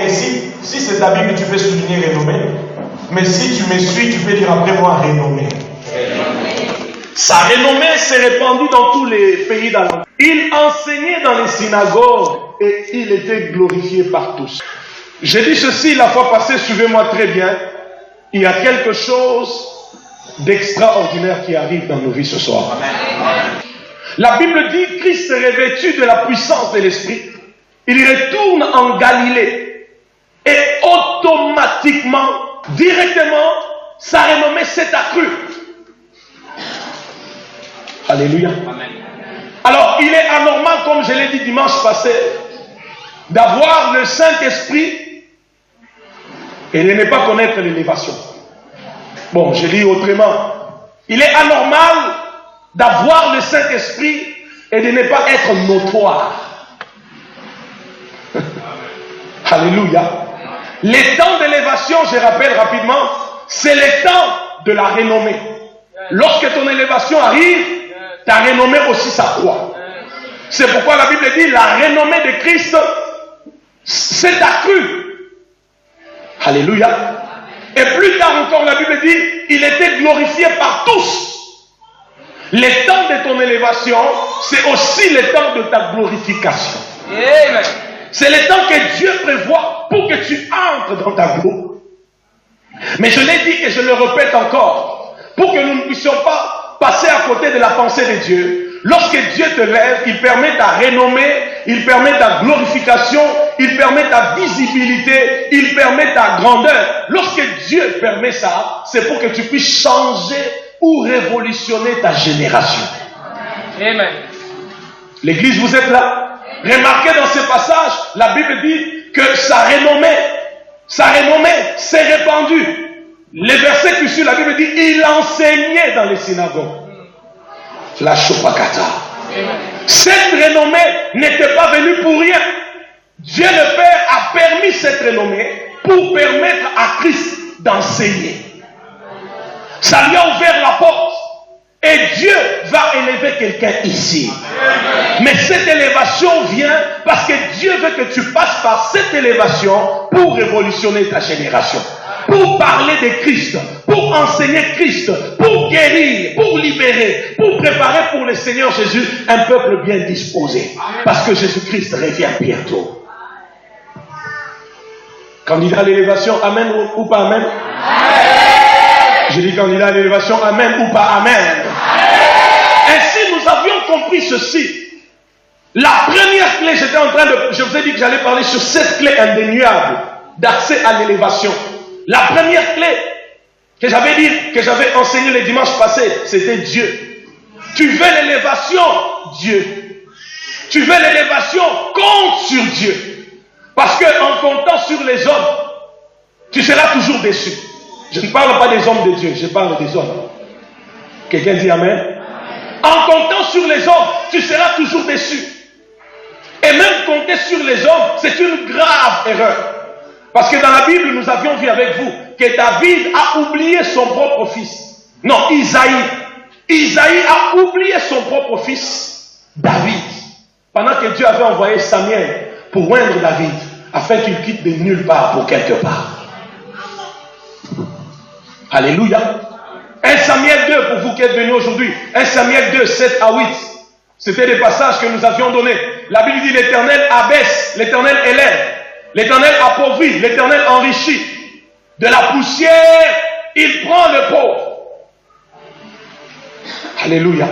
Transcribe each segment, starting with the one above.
ici, si c'est ta Bible, tu peux souligner renommé. Mais si tu me suis, tu peux dire après moi renommé. Sa renommée s'est répandue dans tous les pays d'Allemagne. Il enseignait dans les synagogues et il était glorifié par tous. J'ai dit ceci la fois passée, suivez-moi très bien. Il y a quelque chose d'extraordinaire qui arrive dans nos vies ce soir. La Bible dit Christ est revêtu de la puissance de l'Esprit. Il retourne en Galilée et automatiquement, directement, sa renommée s'est accrue. Alléluia. Alors, il est anormal, comme je l'ai dit dimanche passé, d'avoir le Saint-Esprit et de ne pas connaître l'élévation. Bon, je lis autrement. Il est anormal d'avoir le Saint-Esprit et de ne pas être notoire. Alléluia. Les temps d'élévation, je rappelle rapidement, c'est les temps de la renommée. Lorsque ton élévation arrive, ta renommée aussi s'accroît. C'est pourquoi la Bible dit la renommée de Christ s'est accrue. Alléluia. Et plus tard encore, la Bible dit il était glorifié par tous. Les temps de ton élévation, c'est aussi les temps de ta glorification. Amen. C'est les temps que Dieu prévoit pour que tu entres dans ta gloire. Mais je l'ai dit et je le répète encore, pour que nous ne puissions pas passer à côté de la pensée de Dieu. Lorsque Dieu te lève, il permet ta renommée, il permet ta glorification, il permet ta visibilité, il permet ta grandeur. Lorsque Dieu permet ça, c'est pour que tu puisses changer ou révolutionner ta génération. Amen. L'église, vous êtes là? Remarquez dans ce passage, la Bible dit que sa renommée s'est répandue. Les versets qui suivent, la Bible dit il enseignait dans les synagogues. La Chopakata. Cette renommée n'était pas venue pour rien. Dieu le Père a permis cette renommée pour permettre à Christ d'enseigner. Ça lui a ouvert la porte. Et Dieu va élever quelqu'un ici. Mais cette élévation vient parce que Dieu veut que tu passes par cette élévation pour révolutionner ta génération. Pour parler de Christ, pour enseigner Christ, pour guérir, pour libérer, pour préparer pour le Seigneur Jésus un peuple bien disposé. Parce que Jésus-Christ revient bientôt. Candidat à l'élévation, amen ou pas amen? Je dis candidat à l'élévation, amen ou pas amen? Ainsi, nous avions compris ceci. La première clé, je vous ai dit que j'allais parler sur cette clé indéniable d'accès à l'élévation. La première clé que j'avais enseignée le dimanche passé, c'était Dieu. Tu veux l'élévation, Dieu. Tu veux l'élévation, compte sur Dieu. Parce qu'en comptant sur les hommes, tu seras toujours déçu. Je ne parle pas des hommes de Dieu, je parle des hommes. Quelqu'un dit amen? En comptant sur les hommes, tu seras toujours déçu. Et même compter sur les hommes, c'est une grave erreur. Parce que dans la Bible, nous avions vu avec vous que David a oublié son propre fils. Non, Isaïe. Isaïe a oublié son propre fils, David. Pendant que Dieu avait envoyé Samuel pour oindre David, afin qu'il quitte de nulle part pour quelque part. Alléluia. 1 Samuel 2, pour vous qui êtes venus aujourd'hui. 1 Samuel 2, 7 à 8. C'était des passages que nous avions donnés. La Bible dit l'Éternel abaisse, l'Éternel élève. L'Éternel appauvrit, l'Éternel enrichit. De la poussière, il prend le pauvre. Alléluia.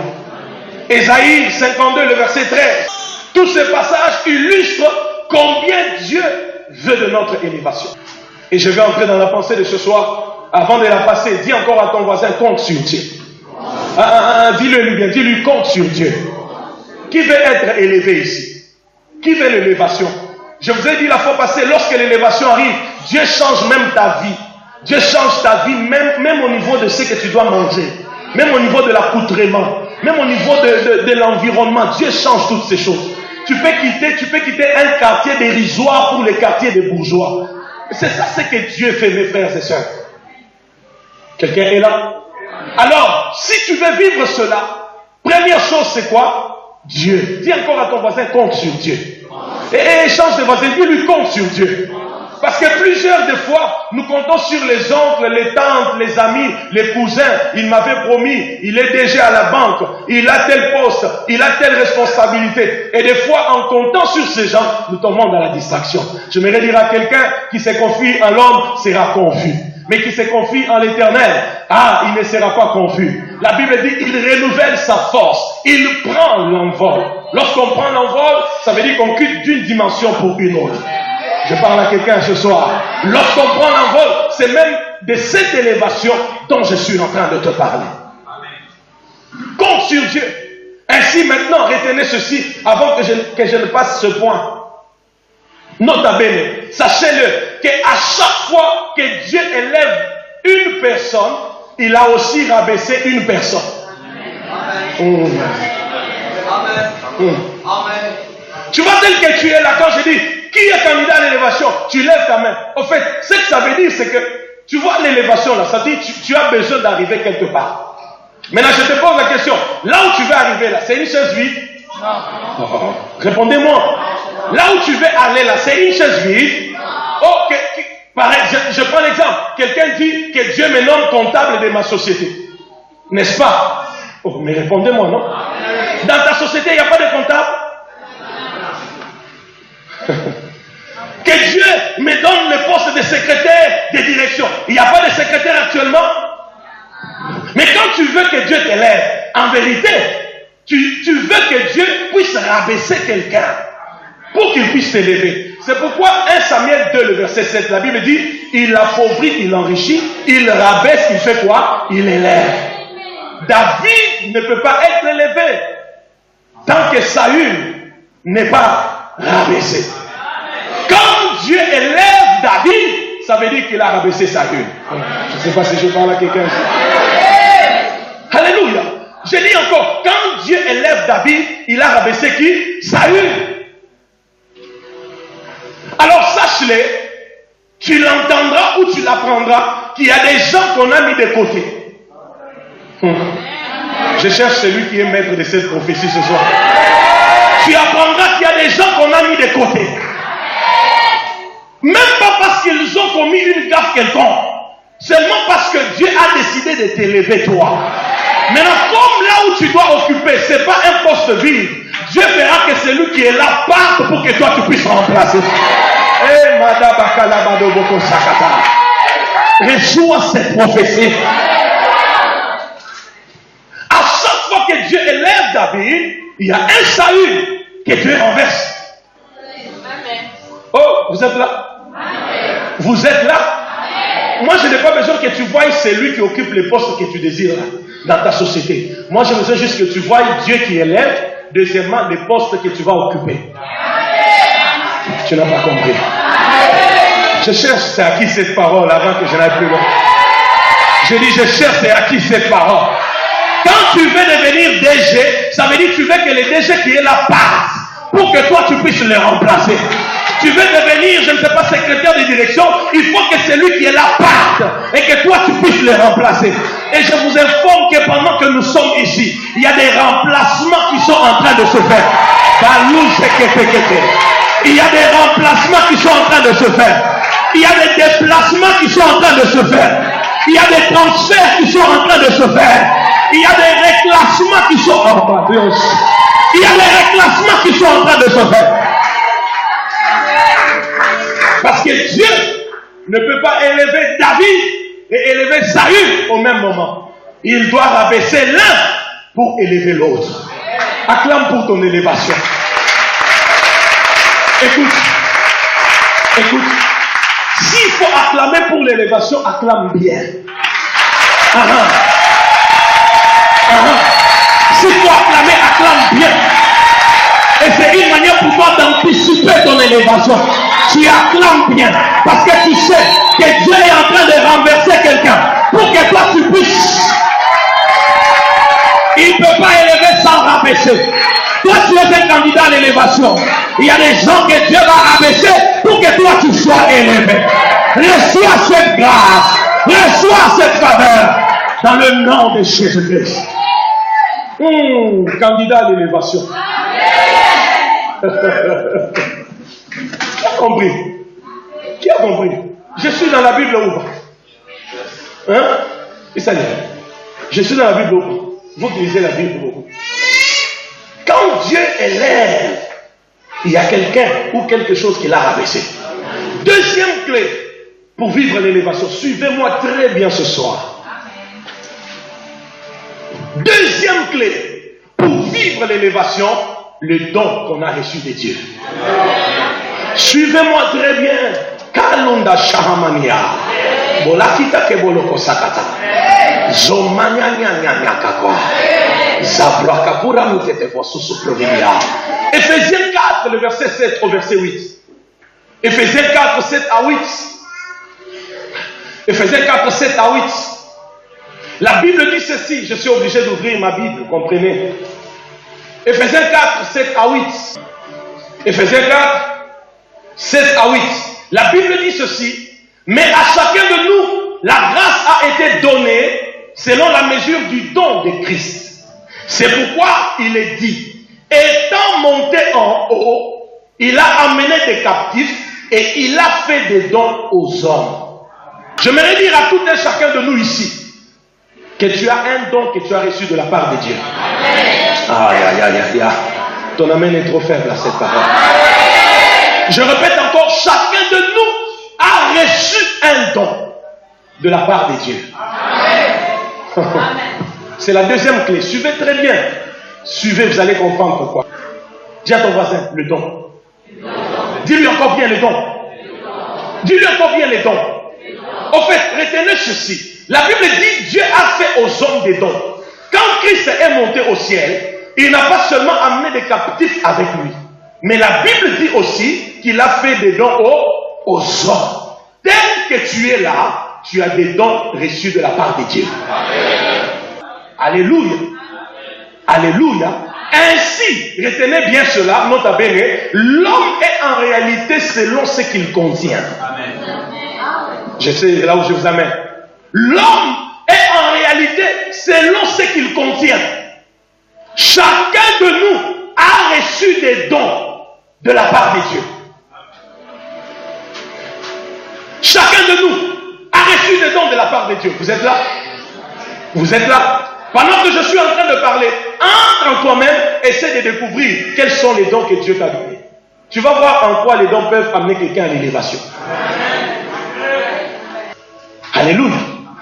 Ésaïe 52, le verset 13. Tous ces passages illustrent combien Dieu veut de notre élévation. Et je vais entrer dans la pensée de ce soir. Avant de la passer, dis encore à ton voisin, compte sur Dieu. Dis-le lui bien, dis-lui, compte sur Dieu. Qui veut être élevé ici? Qui veut l'élévation? Je vous ai dit la fois passée, lorsque l'élévation arrive, Dieu change même ta vie. Dieu change ta vie, même au niveau de ce que tu dois manger. Même au niveau de l'accoutrement. Même au niveau de l'environnement. Dieu change toutes ces choses. Tu peux quitter un quartier dérisoire pour le quartier des bourgeois. C'est ça ce que Dieu fait, mes frères et sœurs. Quelqu'un est là? Alors, si tu veux vivre cela, première chose c'est quoi? Dieu. Dis encore à ton voisin, compte sur Dieu. Et change de voisin, dis-lui compte sur Dieu. Parce que plusieurs des fois, nous comptons sur les oncles, les tantes, les amis, les cousins. Il m'avait promis, il est DG à la banque, il a tel poste, il a telle responsabilité. Et des fois, en comptant sur ces gens, nous tombons dans la distraction. J'aimerais dire à quelqu'un qui se confie en l'homme sera confus. Mais qui se confie en l'Éternel, il ne sera pas confus. La Bible dit, il renouvelle sa force. Il prend l'envol. Lorsqu'on prend l'envol, ça veut dire qu'on quitte d'une dimension pour une autre. Je parle à quelqu'un ce soir. Lorsqu'on prend l'envol, c'est même de cette élévation dont je suis en train de te parler. Compte sur Dieu. Ainsi maintenant, retenez ceci avant que je ne passe ce point. Nota bene, sachez-le, qu'à chaque fois que Dieu élève une personne, il a aussi rabaissé une personne. Amen. Amen. Tu vois, tel que tu es là, quand je dis, qui est candidat à l'élévation, tu lèves ta main. En fait, ce que ça veut dire, c'est que, tu vois l'élévation là, ça dit, tu as besoin d'arriver quelque part. Maintenant, je te pose la question, là où tu veux arriver là, c'est une chaise vide? Non. Répondez-moi. Là où tu veux aller là, c'est une chaise vide. Oh, pareil, je prends l'exemple. Quelqu'un dit que Dieu me nomme comptable de ma société. N'est-ce pas? Oh, mais répondez-moi, non? Dans ta société, il n'y a pas de comptable? Que Dieu me donne le poste de secrétaire de direction. Il n'y a pas de secrétaire actuellement? Mais quand tu veux que Dieu t'élève, en vérité, tu veux que Dieu puisse rabaisser quelqu'un pour qu'il puisse t'élever. C'est pourquoi 1 Samuel 2, le verset 7, la Bible dit, il appauvrit, il enrichit, il rabaisse, il fait quoi? Il élève. David ne peut pas être élevé tant que Saül n'est pas rabaissé. Quand Dieu élève David, ça veut dire qu'il a rabaissé Saül. Je ne sais pas si je parle à quelqu'un ici. Alléluia. Je dis encore, quand Dieu élève David, il a rabaissé qui? Saül. Alors sache-le, tu l'entendras ou tu l'apprendras qu'il y a des gens qu'on a mis de côté. Je cherche celui qui est maître de cette prophétie ce soir. Tu apprendras qu'il y a des gens qu'on a mis de côté. Même pas parce qu'ils ont commis une gaffe quelconque. Seulement parce que Dieu a décidé de t'élever toi. Maintenant, comme là où tu dois occuper, ce n'est pas un poste vide. Dieu fera que celui qui est là parte pour que toi tu puisses remplacer. Eh, Madame Bakalabado Boko Sakata. Reçois cette prophétie. À chaque fois que Dieu élève David, il y a un Saül que Dieu renverse. Oh, vous êtes là? Vous êtes là? Moi, je n'ai pas besoin que tu voies celui qui occupe les postes que tu désires dans ta société. Moi, j'ai besoin juste que tu voies Dieu qui élève. Deuxièmement, les postes que tu vas occuper. Tu n'as pas compris. Je cherche, c'est à qui cette parole avant que je n'aille plus loin. Je dis, je cherche, c'est à qui cette parole. Quand tu veux devenir DG, ça veut dire que tu veux que les DG qui est là partent pour que toi tu puisses les remplacer. Tu veux devenir, je ne sais pas, secrétaire de direction, il faut que celui qui est là parte et que toi tu puisses les remplacer. Et je vous informe que pendant que nous sommes ici, il y a des remplacements qui sont en train de se faire. Il y a des remplacements qui sont en train de se faire. Il y a des déplacements qui sont en train de se faire. Il y a des transferts qui sont en train de se faire. Il y a des réclassements qui sont en train de se faire. Il y a des réclassements qui sont en train de se faire. Parce que Dieu ne peut pas élever David et élever Saül au même moment. Il doit rabaisser l'un pour élever l'autre. Acclame pour ton élévation. Écoute. S'il faut acclamer pour l'élévation, acclame bien. S'il faut acclamer, acclame bien. Et c'est une manière pour toi d'anticiper ton élévation. Tu acclames bien. Parce que tu sais que Dieu est en train de renverser quelqu'un. Pour que toi tu puisses. Il ne peut pas élever sans rabaisser. Toi tu es un candidat à l'élévation. Il y a des gens que Dieu va rabaisser pour que toi tu sois élevé. Reçois cette grâce. Reçois cette faveur. Dans le nom de Jésus-Christ. Candidat à l'élévation. Qui a compris? Qui a compris. Je suis dans la Bible ou pas? Hein? Et ça y est. Je suis dans la Bible ou pas? Vous qui lisez la Bible beaucoup. Quand Dieu élève, il y a quelqu'un ou quelque chose qui l'a rabaissé. Deuxième clé pour vivre l'élévation. Suivez-moi très bien ce soir. Deuxième clé pour vivre l'élévation, le don qu'on a reçu de Dieu. Suivez-moi très bien. Kalunda Shahamania. Bolakita keboloko sakata. Zomanya nyanya nyakakwa. Zabrakapura mutete vosusu provinia. Éphésiens 4, le verset 7 au verset 8. Éphésiens 4, 7 à 8. Éphésiens 4, 7 à 8. La Bible dit ceci. Je suis obligé d'ouvrir ma Bible, comprenez. Éphésiens 4, 7 à 8. Éphésiens 4, 7 à 8. La Bible dit ceci. Mais à chacun de nous, la grâce a été donnée selon la mesure du don de Christ. C'est pourquoi il est dit, étant monté en haut, il a amené des captifs et il a fait des dons aux hommes. J'aimerais dire à tout un chacun de nous ici que tu as un don que tu as reçu de la part de Dieu. Aïe, aïe, aïe, aïe, aïe. Ton amen est trop faible à cette parole. Je répète encore, chacun de nous a reçu un don de la part de Dieu. C'est la deuxième clé. Suivez très bien. Suivez, vous allez comprendre pourquoi. Dis à ton voisin, le don. Dis-lui encore bien le don. Dis-lui encore bien les dons. En fait, retenez ceci. La Bible dit, Dieu a fait aux hommes des dons. Quand Christ est monté au ciel, il n'a pas seulement amené des captifs avec lui. Mais la Bible dit aussi qu'il a fait des dons aux hommes. Tel que tu es là, tu as des dons reçus de la part de Dieu. Alléluia. Alléluia. Ainsi, retenez bien cela, nota bene, l'homme est en réalité selon ce qu'il contient. Je sais là où je vous amène. L'homme est en réalité selon ce qu'il contient. Chacun de nous a reçu des dons de la part de Dieu. Chacun de nous a reçu des dons de la part de Dieu. Vous êtes là? Vous êtes là? Pendant que je suis en train de parler, entre en toi-même, essaie de découvrir quels sont les dons que Dieu t'a donnés. Tu vas voir en quoi les dons peuvent amener quelqu'un à l'élévation. Alléluia.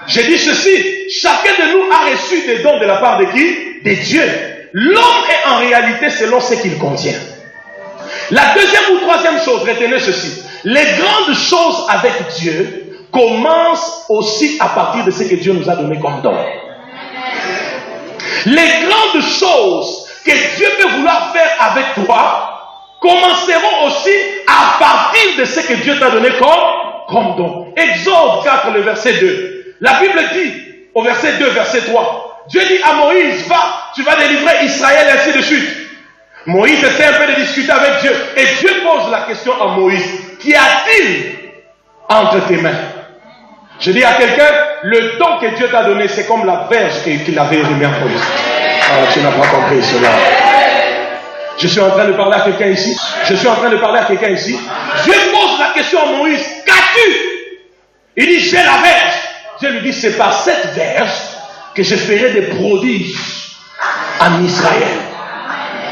J'ai dit ceci, chacun de nous a reçu des dons de la part de qui? De Dieu. L'homme est en réalité selon ce qu'il contient. La deuxième ou troisième chose, retenez ceci. Les grandes choses avec Dieu commencent aussi à partir de ce que Dieu nous a donné comme don. Les grandes choses que Dieu peut vouloir faire avec toi commenceront aussi à partir de ce que Dieu t'a donné comme don. Exode 4, le verset 2. La Bible dit, au verset 2, verset 3, Dieu dit à Moïse, va, tu vas délivrer Israël, et ainsi de suite. Moïse essaie un peu de discuter avec Dieu. Et Dieu pose la question à Moïse, qu'y a-t-il entre tes mains? Je dis à quelqu'un, le don que Dieu t'a donné, c'est comme la verge qu'il avait remis en Moïse. Ah, tu n'as pas compris cela. Je suis en train de parler à quelqu'un ici. Je suis en train de parler à quelqu'un ici. Dieu pose la question à Moïse, qu'as-tu? Il dit, j'ai la verge. Dieu lui dit, c'est par cette verge que je ferai des prodiges en Israël.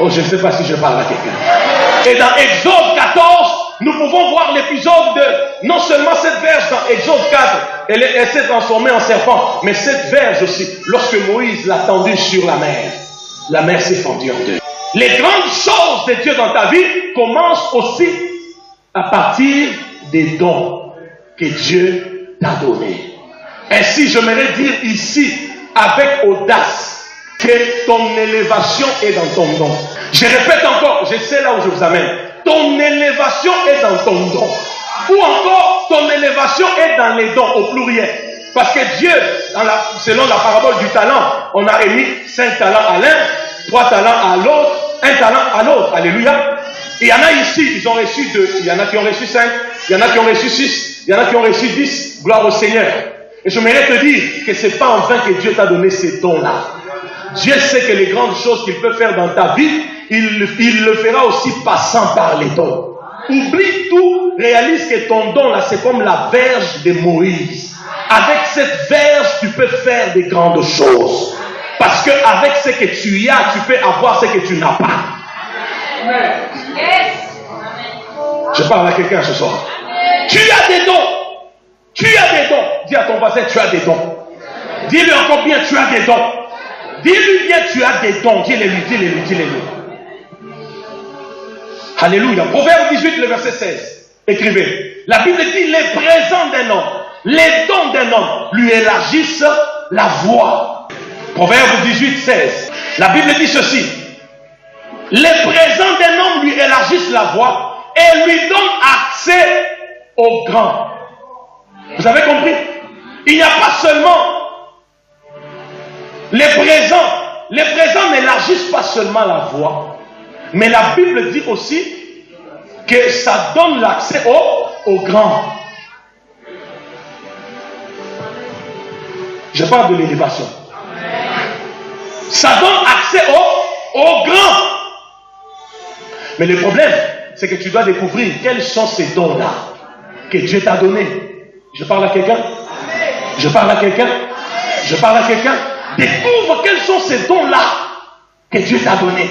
Oh, je ne sais pas si je parle à quelqu'un. Et dans Exode 14, nous pouvons voir l'épisode de, non seulement cette verge dans Exode 4, elle s'est transformée en serpent, mais cette verge aussi, lorsque Moïse l'a tendue sur la mer s'est fendue en deux. Les grandes choses de Dieu dans ta vie commencent aussi à partir des dons que Dieu t'a donnés. Ainsi, j'aimerais dire ici, avec audace, que ton élévation est dans ton don. Je répète encore, je sais là où je vous amène. Ton élévation est dans ton don. Ou encore, ton élévation est dans les dons, au pluriel. Parce que Dieu, selon la parabole du talent, on a émis 5 talents à l'un, 3 talents à l'autre, 1 talent à l'autre. Alléluia. Il y en a ici, ils ont reçu 2. Il y en a qui ont reçu 5. Il y en a qui ont reçu 6. Il y en a qui ont reçu 10. Gloire au Seigneur. Et j'aimerais te dire que ce n'est pas en vain que Dieu t'a donné ces dons-là. Dieu sait que les grandes choses qu'il peut faire dans ta vie, il le fera aussi passant par les dons. Oublie tout, réalise que ton don là, c'est comme la verge de Moïse. Avec cette verge, tu peux faire des grandes choses. Parce qu'avec ce que tu as, tu peux avoir ce que tu n'as pas. Je parle à quelqu'un ce soir. Tu as des dons. Tu as des dons. Dis à ton voisin, tu as des dons. Dis-lui encore bien, tu as des dons. Dis-lui bien, tu as des dons. Dis-les-lui. Alléluia. Proverbe 18, le verset 16. Écrivez. La Bible dit, les présents d'un homme, les dons d'un homme lui élargissent la voie. Proverbe 18, 16. La Bible dit ceci. Les présents d'un homme lui élargissent la voie et lui donnent accès au grand. Vous avez compris? Il n'y a pas seulement les présents n'élargissent pas seulement la voie, mais la Bible dit aussi que ça donne l'accès au grand. Je parle de l'élévation. Ça donne accès au grand. Mais le problème, c'est que tu dois découvrir quels sont ces dons-là que Dieu t'a donnés. Je parle à quelqu'un? Je parle à quelqu'un? Je parle à quelqu'un? Découvre quels sont ces dons-là que Dieu t'a donnés.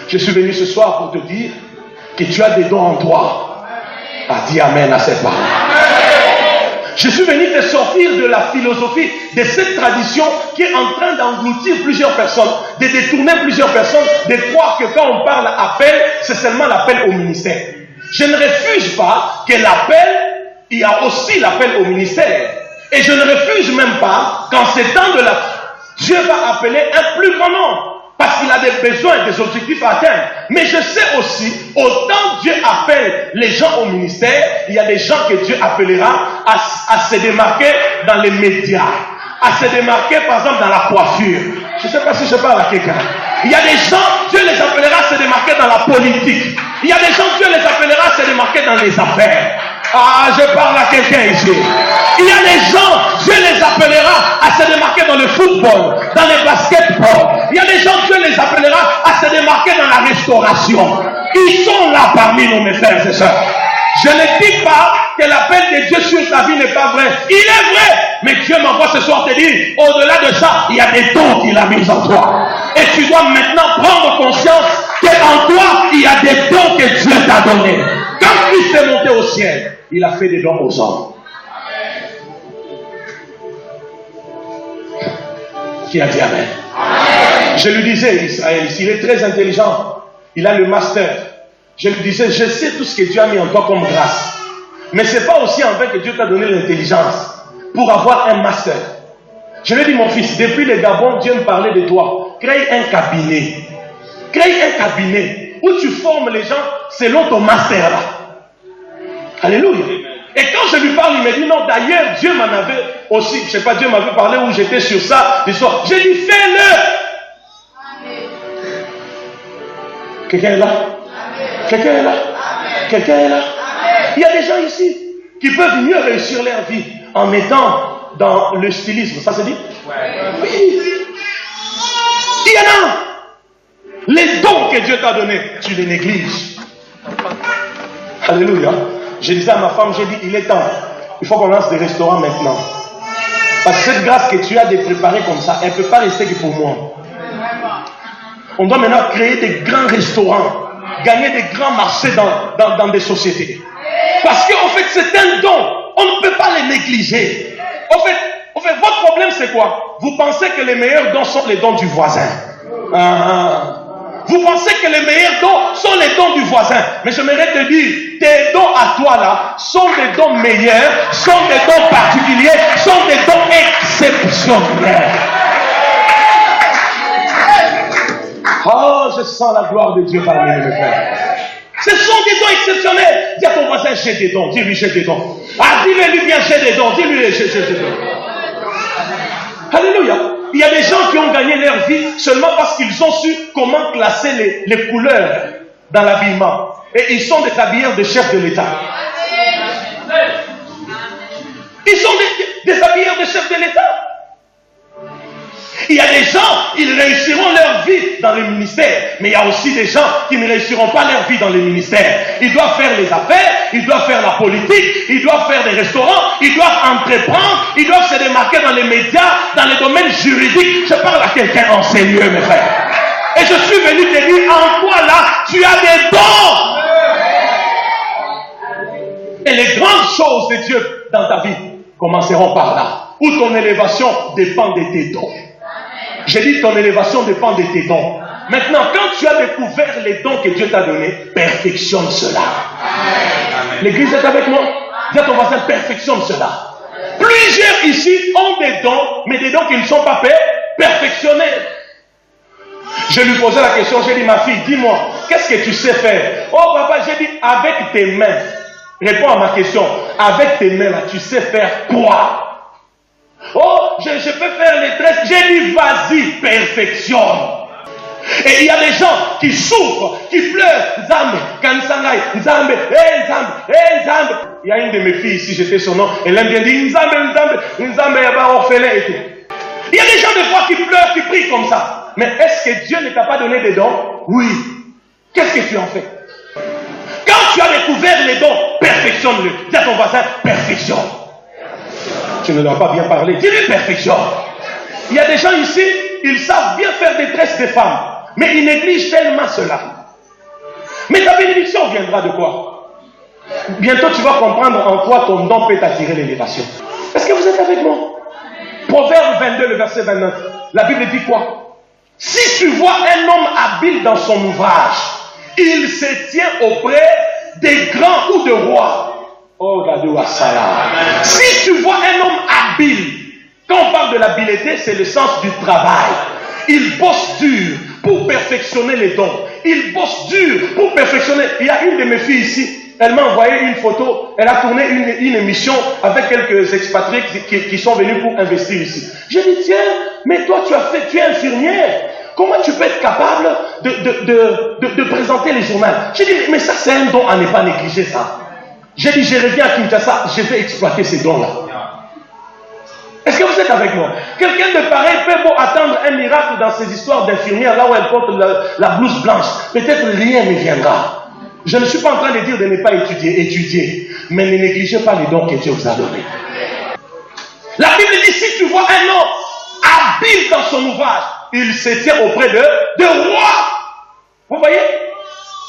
Je suis venu ce soir pour te dire que tu as des dons en toi. Dis amen à cette parole. Je suis venu te sortir de la philosophie, de cette tradition qui est en train d'engloutir plusieurs personnes, de détourner plusieurs personnes, de croire que quand on parle appel, c'est seulement l'appel au ministère. Je ne refuse pas que l'appel, il y a aussi l'appel au ministère. Et je ne refuse même pas qu'en ces temps de la... Dieu va appeler un plus grand nombre. Parce qu'il a des besoins, des objectifs à atteindre. Mais je sais aussi, autant Dieu appelle les gens au ministère, il y a des gens que Dieu appellera à se démarquer dans les médias, à se démarquer par exemple dans la coiffure. Je ne sais pas si je parle à quelqu'un. Il y a des gens, Dieu les appellera à se démarquer dans la politique. Il y a des gens, Dieu les appellera à se démarquer dans les affaires. Je parle à quelqu'un ici. Il y a des gens, Dieu les appellera à se démarquer dans le football, dans le basketball. Il y a des gens, Dieu les appellera à se démarquer dans la restauration. Ils sont là parmi nous, mes frères et sœurs. Je ne dis pas que l'appel de Dieu sur ta vie n'est pas vrai. Il est vrai. Mais Dieu m'envoie ce soir te dire, au-delà de ça, il y a des dons qu'il a mis en toi. Et tu dois maintenant prendre conscience qu'en toi, il y a des dons que Dieu t'a donnés. Quand Christ est monté au ciel, il a fait des dons aux hommes. Qui a dit amen? Amen. Je lui disais, Israël, il est très intelligent. Il a le master. Je lui disais, je sais tout ce que Dieu a mis en toi comme grâce. Mais ce n'est pas aussi en fait que Dieu t'a donné l'intelligence pour avoir un master. Je lui ai dit, mon fils, depuis le Gabon, Dieu me parlait de toi. Crée un cabinet. Crée un cabinet où tu formes les gens selon ton master là. Alléluia. Et quand je lui parle, il me dit non, d'ailleurs, Dieu m'en avait aussi, je ne sais pas, Dieu m'avait parlé où j'étais sur ça, l'histoire. J'ai dit, fais-le. Quelqu'un est là? Quelqu'un est là? Quelqu'un est là? Il y a des gens ici qui peuvent mieux réussir leur vie en étant dans le stylisme. Ça se dit? Oui. Il y en a. Les dons que Dieu t'a donnés, tu les négliges. Alléluia. Je disais à ma femme, j'ai dit, il est temps. Il faut qu'on lance des restaurants maintenant. Parce que cette grâce que tu as de préparer comme ça, elle ne peut pas rester que pour moi. On doit maintenant créer des grands restaurants, gagner des grands marchés dans des sociétés. Parce qu'en fait, c'est un don. On ne peut pas les négliger. En fait, votre problème, c'est quoi? Vous pensez que les meilleurs dons sont les dons du voisin. Vous pensez que les meilleurs dons sont les dons du voisin. Mais j'aimerais te dire, tes dons à toi là sont des dons meilleurs, sont des dons particuliers, sont des dons exceptionnels. Oh, je sens la gloire de Dieu parmi mes frères. Ce sont des dons exceptionnels. Dis à ton voisin, j'ai des dons. Dis-lui, j'ai des dons. Dis-lui bien, j'ai des dons. Dis-lui, j'ai des dons. Alléluia. Il y a des gens qui ont gagné leur vie seulement parce qu'ils ont su comment classer les couleurs dans l'habillement. Et ils sont des habilleurs de chefs de l'État. Ils sont des habilleurs de chefs de l'État. Il y a des gens, ils réussiront leur vie dans le ministère, mais il y a aussi des gens qui ne réussiront pas leur vie dans le ministère. Ils doivent faire les affaires, ils doivent faire la politique, ils doivent faire des restaurants, ils doivent entreprendre, ils doivent se démarquer dans les médias, dans les domaines juridiques. Je parle à quelqu'un en sérieux, mes frères. Et je suis venu te dire, en toi là, tu as des dons. Et les grandes choses de Dieu dans ta vie commenceront par là, où ton élévation dépend de tes dons. J'ai dit ton élévation dépend de tes dons. Maintenant, quand tu as découvert les dons que Dieu t'a donnés, perfectionne cela. L'église est avec moi. Dis à ton voisin, perfectionne cela. Plusieurs ici ont des dons, mais des dons qui ne sont pas perfectionnés. Je lui posais la question, j'ai dit, ma fille, dis-moi, qu'est-ce que tu sais faire? Oh papa, j'ai dit, avec tes mains. Réponds à ma question. Avec tes mains là, tu sais faire quoi? Oh, je peux faire les tresses. J'ai dit, vas-y, perfectionne. Et il y a des gens qui souffrent, qui pleurent. Nzambe, Kansangai, Nzambe, Nzambe, Nzambe. Il y a une de mes filles ici, j'étais son nom, elle aime bien dire Nzambe, Nzambe, Nzambe, il y a pas orphelin et tout. Il y a des gens des fois qui pleurent, qui prient comme ça. Mais est-ce que Dieu ne t'a pas donné des dons? Oui. Qu'est-ce que tu en fais? Quand tu as découvert les dons, perfectionne-le. Dis à ton voisin, perfectionne. Tu ne dois pas bien parler. Dis-lui perfectionne. Il y a des gens ici, ils savent bien faire des tresses des femmes, mais ils négligent tellement cela. Mais ta bénédiction viendra de quoi? Bientôt tu vas comprendre en quoi ton don peut t'attirer l'élévation. Est-ce que vous êtes avec moi? Proverbe 22, le verset 29. La Bible dit quoi? Si tu vois un homme habile dans son ouvrage, il se tient auprès des grands ou de rois. Oh, si tu vois un homme habile, quand on parle de l'habileté, c'est le sens du travail. Il bosse dur pour perfectionner les dons. Il bosse dur pour perfectionner. Il y a une de mes filles ici, elle m'a envoyé une photo. Elle a tourné une émission avec quelques expatriés qui sont venus pour investir ici. Je dis, tiens, mais toi tu es infirmière. Comment tu peux être capable de présenter les journaux? J'ai dit, mais ça c'est un don à ne pas négliger ça. J'ai dit, je reviens à Kinshasa, je vais exploiter ces dons-là. Est-ce que vous êtes avec moi? Quelqu'un de pareil peut beau attendre un miracle dans ces histoires d'infirmières, là où elle porte la blouse blanche. Peut-être rien ne viendra. Je ne suis pas en train de dire de ne pas étudier, mais ne négligez pas les dons que Dieu vous a donnés. La Bible dit, si tu vois un homme habile dans son ouvrage, il se tient auprès de rois. Vous voyez?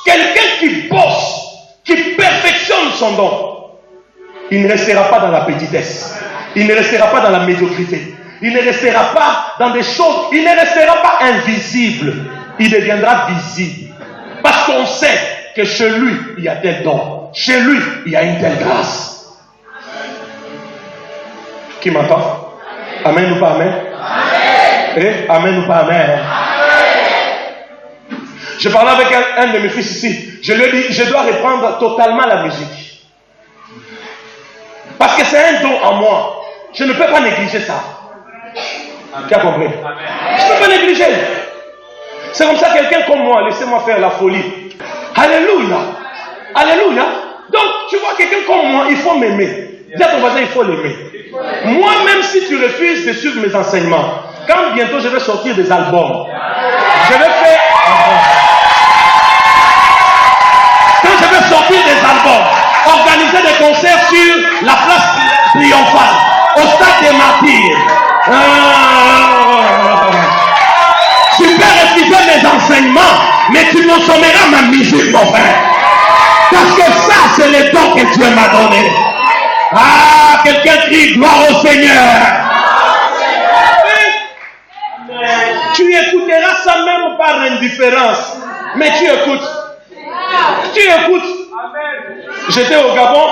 Quelqu'un qui bosse, qui perfectionne son don, il ne restera pas dans la petitesse. Il ne restera pas dans la médiocrité. Il ne restera pas dans des choses. Il ne restera pas invisible. Il deviendra visible. Parce qu'on sait que chez lui, il y a tel don. Chez lui, il y a une telle grâce. Qui m'entend? Amen ou pas amen? Amen. Amen ou pas amen? Amen. Je parlais avec un de mes fils ici. Je lui ai dit, je dois reprendre totalement la musique. Parce que c'est un don en moi. Je ne peux pas négliger ça. Tu as compris? Je ne peux pas négliger. C'est comme ça, quelqu'un comme moi, laissez-moi faire la folie. Alléluia. Alléluia. Donc, tu vois, quelqu'un comme moi, il faut m'aimer. Dis à ton voisin, il faut l'aimer. Moi, même si tu refuses de suivre mes enseignements, quand bientôt je vais sortir des albums, je vais faire... Quand je vais sortir des albums, organiser des concerts sur la place triomphale, au stade des martyrs. Tu peux refuser mes enseignements, mais tu consommeras ma musique, mon frère. Parce que ça, c'est le don que Dieu m'a donné. Ah, quelqu'un crie gloire au Seigneur. Tu écouteras ça même par indifférence. Mais tu écoutes. Tu écoutes. J'étais au Gabon.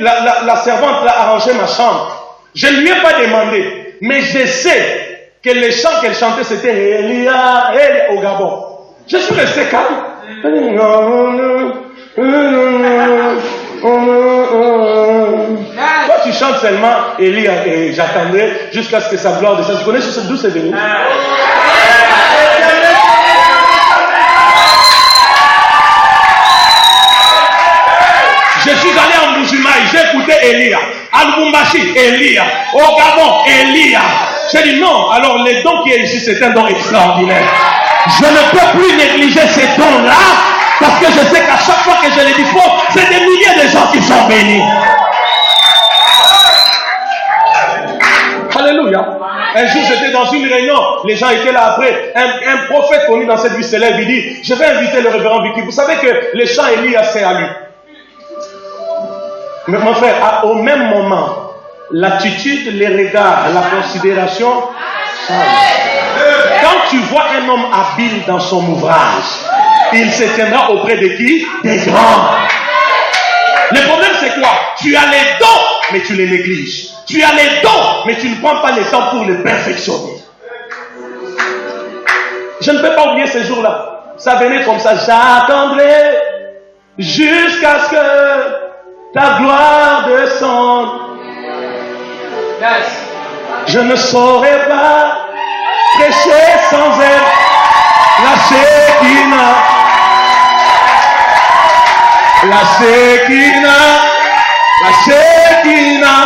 La servante a arrangé ma chambre. Je ne lui ai pas demandé. Mais je sais que les chants qu'elle chantait, c'était Elia, au Gabon. Je suis resté calme. Toi, tu chantes seulement Elia et j'attendrai jusqu'à ce que sa gloire descende. Tu connais d'où c'est venu? Je suis allé en Bujumaï, j'ai écouté Elia. À Lubumbashi, Elia. Au Gabon, Elia. J'ai dit non. Alors les dons qui est ici, c'est un don extraordinaire. Je ne peux plus négliger ces dons-là parce que je sais qu'à chaque fois que je les dispose, c'est des milliers de gens qui sont bénis. Alléluia. Un jour, j'étais dans une réunion. Les gens étaient là après. Un prophète connu dans cette vie célèbre, il dit, je vais inviter le révérend Vicky. Vous savez que les chants Élie c'est à lui. Mais mon frère, au même moment, l'attitude, les regards, la considération changent. Quand tu vois un homme habile dans son ouvrage, il se tiendra auprès de qui? Des grands. Le problème c'est quoi? Tu as les dons, mais tu les négliges. Tu as les dons, mais tu ne prends pas le temps pour les perfectionner. Je ne peux pas oublier ces jours-là. Ça venait comme ça. J'attendrai jusqu'à ce que ta gloire descende. Je ne saurais pas prêcher sans elle. La Shekinah. La Shekinah. La Shekinah.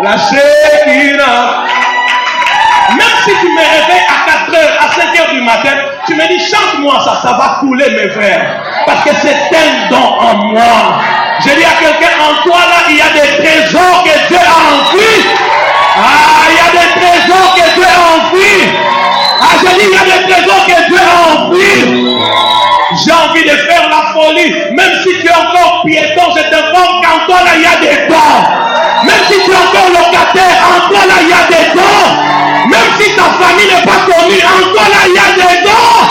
La Shekinah. Même si tu me réveilles à 4h, à 5h du matin, tu me dis chante-moi ça va couler mes vers. Parce que c'est un don en moi. Je dis à quelqu'un, en toi là, il y a des trésors que Dieu a enfouis. Ah, il y a des trésors que Dieu a enfouis. Ah, je dis, il y a des trésors que Dieu a enfouis. J'ai envie de faire la folie. Même si tu es encore piéton, je t'informe qu'en toi là, il y a des dons. Même si tu es encore locataire, en toi là, il y a des dons. Même si ta famille n'est pas connue, en toi là, il y a des dons.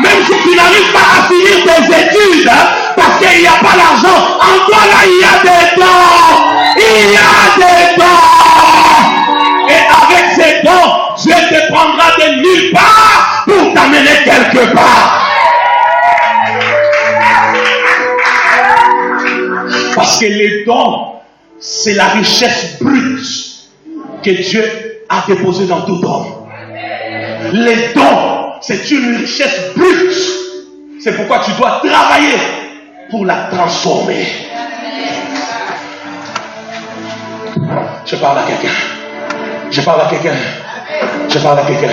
Même si tu n'arrives pas à finir tes études, parce qu'il n'y a pas l'argent, en toi là, il y a des dons. Il y a des dons. Et avec ces dons, Dieu te prendra de nulle part pour t'amener quelque part. Parce que les dons, c'est la richesse brute que Dieu a déposée dans tout homme. Les dons, c'est une richesse brute. C'est pourquoi tu dois travailler pour la transformer. Je parle à quelqu'un. Je parle à quelqu'un. Je parle à quelqu'un.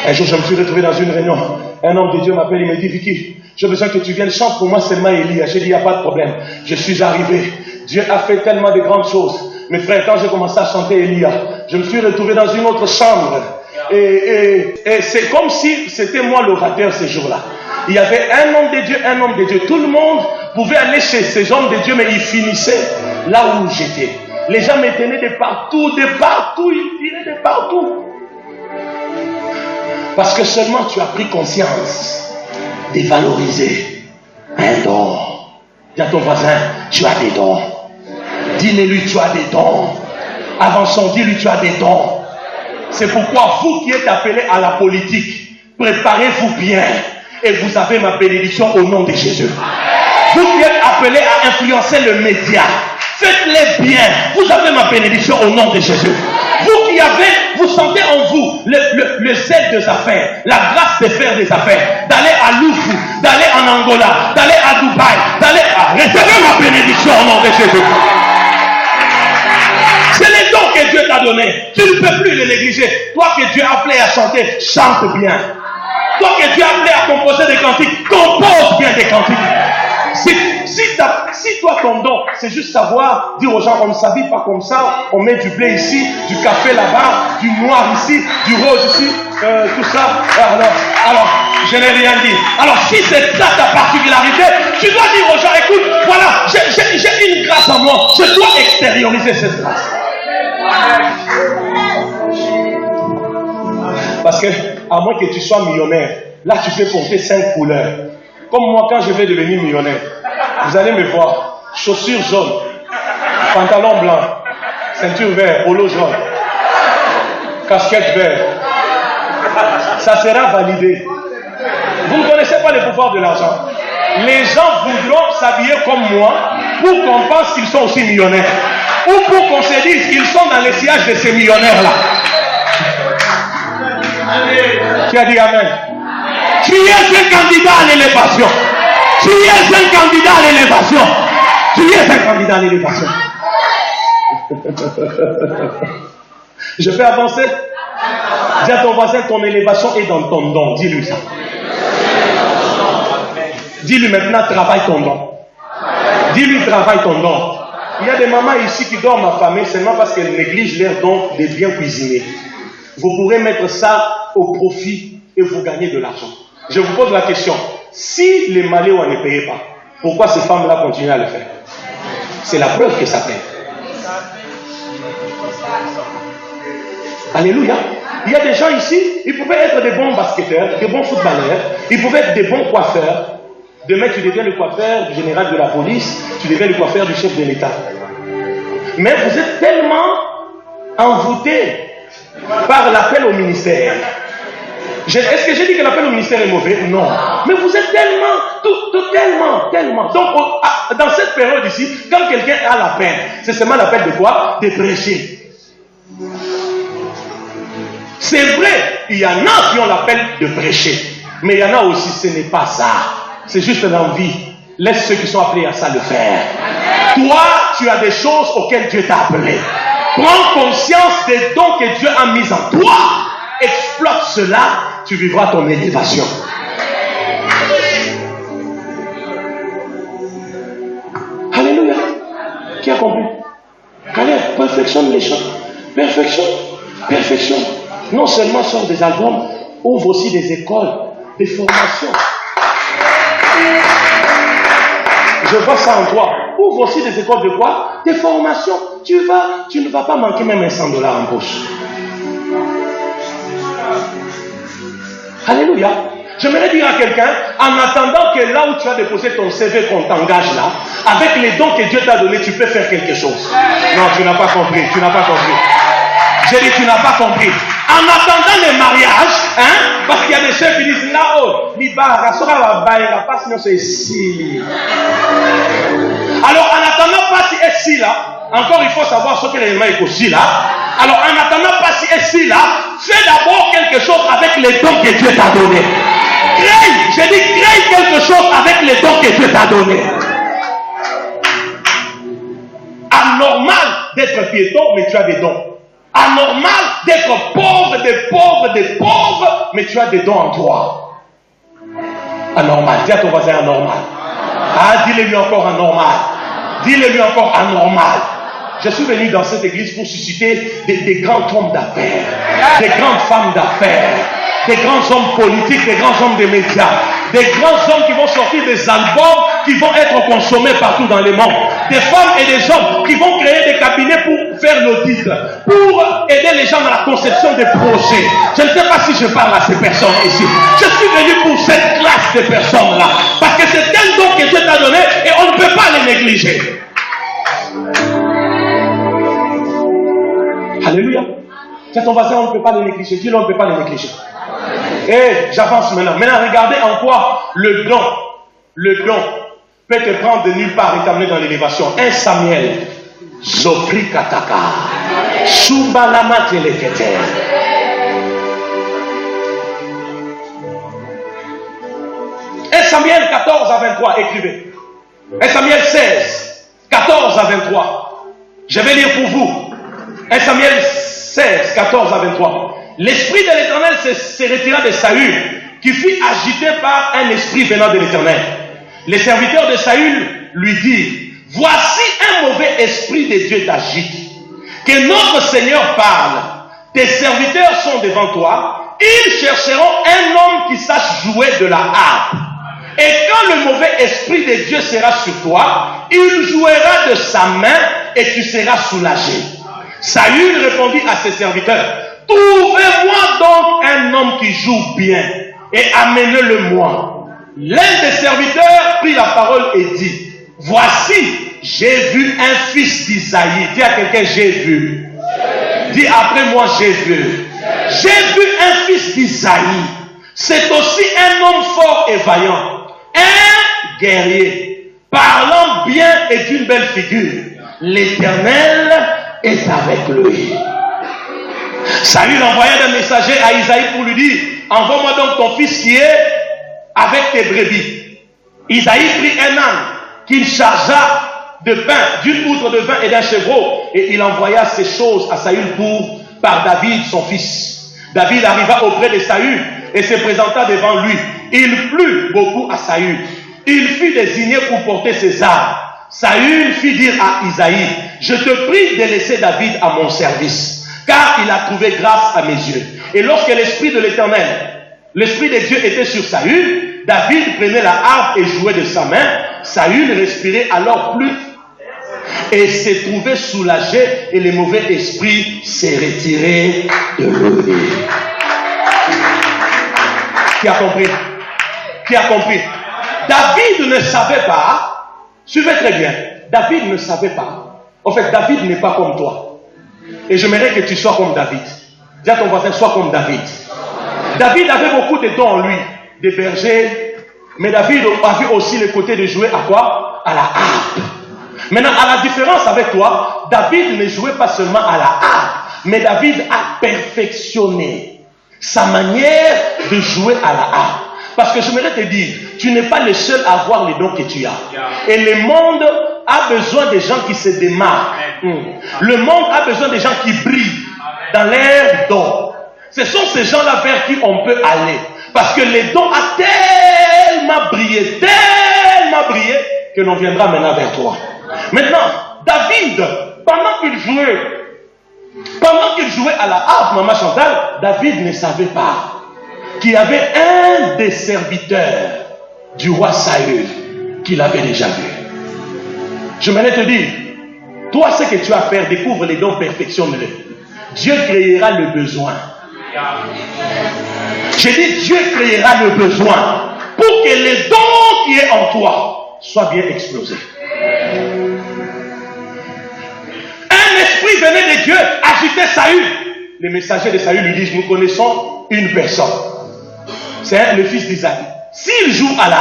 Un jour, je me suis retrouvé dans une réunion. Un homme de Dieu m'appelle, il me dit, Vicky, j'ai besoin que tu viennes chanter pour moi seulement Élie. J'ai dit, il n'y a pas de problème. Je suis arrivé. Dieu a fait tellement de grandes choses. Mes frères, quand j'ai commencé à chanter Elia, je me suis retrouvé dans une autre chambre. Et c'est comme si c'était moi l'orateur ces jours-là. Il y avait un homme de Dieu, un homme de Dieu. Tout le monde pouvait aller chez ces hommes de Dieu, mais ils finissaient là où j'étais. Les gens me tenaient de partout, ils tiraient de partout. Parce que seulement tu as pris conscience de valoriser un don. Dis à ton voisin, tu as des dons. Dis-le-lui, tu as des dons. Avançons, dis-lui, tu as des dons. C'est pourquoi vous qui êtes appelés à la politique, préparez-vous bien et vous avez ma bénédiction au nom de Jésus. Vous qui êtes appelés à influencer le média, faites-les bien. Vous avez ma bénédiction au nom de Jésus. Vous qui avez, vous sentez en vous le zèle des affaires, la grâce de faire des affaires, d'aller à Loufou, d'aller en Angola, d'aller à Dubaï, d'aller à... Recevez ma bénédiction au nom de Jésus. C'est les dons que Dieu t'a donnés. Tu ne peux plus les négliger. Toi que Dieu a appelé à chanter, chante bien. Toi que Dieu a appelé à composer des cantiques, compose bien des cantiques. Si toi ton don, c'est juste savoir dire aux gens, on ne s'habille pas comme ça, on met du blé ici, du café là-bas, du noir ici, du rose ici, tout ça. Alors, je n'ai rien dit. Alors, si c'est ça ta particularité, tu dois dire aux gens, écoute, voilà, j'ai une grâce en moi, je dois extérioriser cette grâce. Parce que, à moins que tu sois millionnaire, là tu peux porter 5 couleurs. Comme moi, quand je vais devenir millionnaire, vous allez me voir, chaussures jaunes, pantalon blanc, ceinture vert, polo jaune, casquette vert. Ça sera validé. Vous ne connaissez pas le pouvoir de l'argent. Les gens voudront s'habiller comme moi pour qu'on pense qu'ils sont aussi millionnaires. Ou pour qu'on se dise qu'ils sont dans les sièges de ces millionnaires-là. Tu as dit Amen. Tu es un candidat à l'élévation. Tu es un candidat à l'élévation. Tu es un candidat à l'élévation. Je peux avancer. Dis à ton voisin, ton élévation est dans ton don. Dis-lui ça. Dis-lui maintenant, travaille ton don. Dis-lui, travaille ton don. Il y a des mamans ici qui dorment affamées seulement parce qu'elles négligent leur don de bien cuisiner. Vous pourrez mettre ça au profit et vous gagner de l'argent. Je vous pose la question. Si les Maléois ne payaient pas, pourquoi ces femmes-là continuent à le faire? C'est la preuve que ça paye. Alléluia. Il y a des gens ici, ils pouvaient être des bons basketteurs, des bons footballeurs, ils pouvaient être des bons coiffeurs. Demain, tu deviens le coiffeur du général de la police, tu deviens le coiffeur du chef de l'État. Mais vous êtes tellement envoûtés par l'appel au ministère. Est-ce que j'ai dit que l'appel au ministère est mauvais? Non. Mais vous êtes tellement. Donc, dans cette période ici, quand quelqu'un a l'appel, c'est seulement l'appel de quoi? De prêcher. C'est vrai, il y en a qui ont l'appel de prêcher. Mais il y en a aussi, ce n'est pas ça. C'est juste l'envie. Laisse ceux qui sont appelés à ça le faire. Toi, tu as des choses auxquelles Dieu t'a appelé. Prends conscience des dons que Dieu a mis en toi. Exploite cela, tu vivras ton élévation. Alléluia. Qui a compris? Allez, perfectionne les choses. Perfection. Non seulement sort des albums, ouvre aussi des écoles, des formations. Je vois ça en toi. Ouvre aussi des écoles de quoi? Des formations. Tu ne vas pas manquer même un $100 en poche. Alléluia. J'aimerais dire à quelqu'un, en attendant que là où tu as déposé ton CV, qu'on t'engage là, avec les dons que Dieu t'a donnés, tu peux faire quelque chose. Non, tu n'as pas compris. J'ai dit, tu n'as pas compris. En attendant le mariage, parce qu'il y a des chefs qui disent là-haut, alors en attendant pas si est si là, encore il faut savoir ce que l'élément est aussi là. Alors en attendant pas si est si là, fais d'abord quelque chose avec les dons que Dieu t'a donnés. Crée quelque chose avec les dons que Dieu t'a donnés. Anormal d'être piéton, mais tu as des dons. Anormal d'être pauvre, des pauvres, mais tu as des dons en toi. Anormal. Dis à ton voisin anormal. Dis-le-lui encore anormal. Dis-le-lui encore anormal. Je suis venu dans cette église pour susciter des grands hommes d'affaires, des grandes femmes d'affaires, des grands hommes politiques, des grands hommes des médias, des grands hommes qui vont sortir des albums qui vont être consommés partout dans le monde, des femmes et des hommes qui vont créer des cabinets pour faire l'audit, pour aider les gens dans la conception des projets. Je ne sais pas si je parle à ces personnes ici. Je suis venu pour cette classe de personnes-là, parce que c'est tel don que Dieu t'a donné et on ne peut pas les négliger. Alléluia. C'est ton voisin, on ne peut pas les négliger. Dis-le, on ne peut pas les négliger. Et j'avance maintenant. Maintenant, regardez en quoi le don peut te prendre de nulle part et t'amener dans l'élévation. 1 Samuel, Zopri Kataka, Sumbalama Telekete. 1 Samuel 14 à 23, écrivez. 1 Samuel 16, 14 à 23. Je vais lire pour vous. 1 Samuel 16, 14 à 23. L'esprit de l'Éternel se retira de Saül, qui fut agité par un esprit venant de l'Éternel. Les serviteurs de Saül lui dirent: voici un mauvais esprit de Dieu t'agite. Que notre Seigneur parle. Tes serviteurs sont devant toi. Ils chercheront un homme qui sache jouer de la harpe. Et quand le mauvais esprit de Dieu sera sur toi, il jouera de sa main et tu seras soulagé. Saül répondit à ses serviteurs: trouvez-moi donc un homme qui joue bien et amenez-le-moi. L'un des serviteurs prit la parole et dit: voici, j'ai vu un fils d'Isaïe. Dis à quelqu'un: j'ai vu. Dis après moi: j'ai vu. J'ai vu un fils d'Isaïe. C'est aussi un homme fort et vaillant, un guerrier, parlant bien et d'une belle figure. L'Éternel est avec lui. Saül envoya un messager à Isaïe pour lui dire: envoie-moi donc ton fils qui est avec tes brebis. Isaïe prit un âne qu'il chargea de pain, d'une outre de vin et d'un chevreau, et il envoya ces choses à Saül par David son fils. David arriva auprès de Saül et se présenta devant lui. Il plut beaucoup à Saül. Il fut désigné pour porter ses armes. Saül fit dire à Isaïe, je te prie de laisser David à mon service, car il a trouvé grâce à mes yeux. Et lorsque l'Esprit de l'Éternel, l'Esprit de Dieu était sur Saül, David prenait la harpe et jouait de sa main. Saül respirait alors plus et s'est trouvé soulagé et le mauvais esprit s'est retiré de lui. Qui a compris? Qui a compris? David ne savait pas, suivez très bien, David ne savait pas. En fait, David n'est pas comme toi. Et j'aimerais que tu sois comme David. Dis à ton voisin, sois comme David. David avait beaucoup de dons en lui, des bergers, mais David avait aussi le côté de jouer à quoi? À la harpe. Maintenant, à la différence avec toi, David ne jouait pas seulement à la harpe, mais David a perfectionné sa manière de jouer à la harpe. Parce que j'aimerais te dire, tu n'es pas le seul à avoir les dons que tu as. Et le monde a besoin des gens qui se démarquent. Le monde a besoin des gens qui brillent dans leurs dons. Ce sont ces gens-là vers qui on peut aller. Parce que les dons a tellement brillé que l'on viendra maintenant vers toi. Maintenant, David, pendant qu'il jouait à la harpe, Maman Chantal, David ne savait pas qu'il y avait un des serviteurs du roi Saül qu'il avait déjà vu. Je m'allais te dire, toi, ce que tu as à faire, découvre les dons, perfectionne-les. Dieu créera le besoin. J'ai dit, Dieu créera le besoin pour que les dons qui est en toi soient bien explosés. Un esprit venait de Dieu agitait Saül. Les messagers de Saül lui disent, nous connaissons une personne. C'est le fils d'Isaïe. S'il joue à la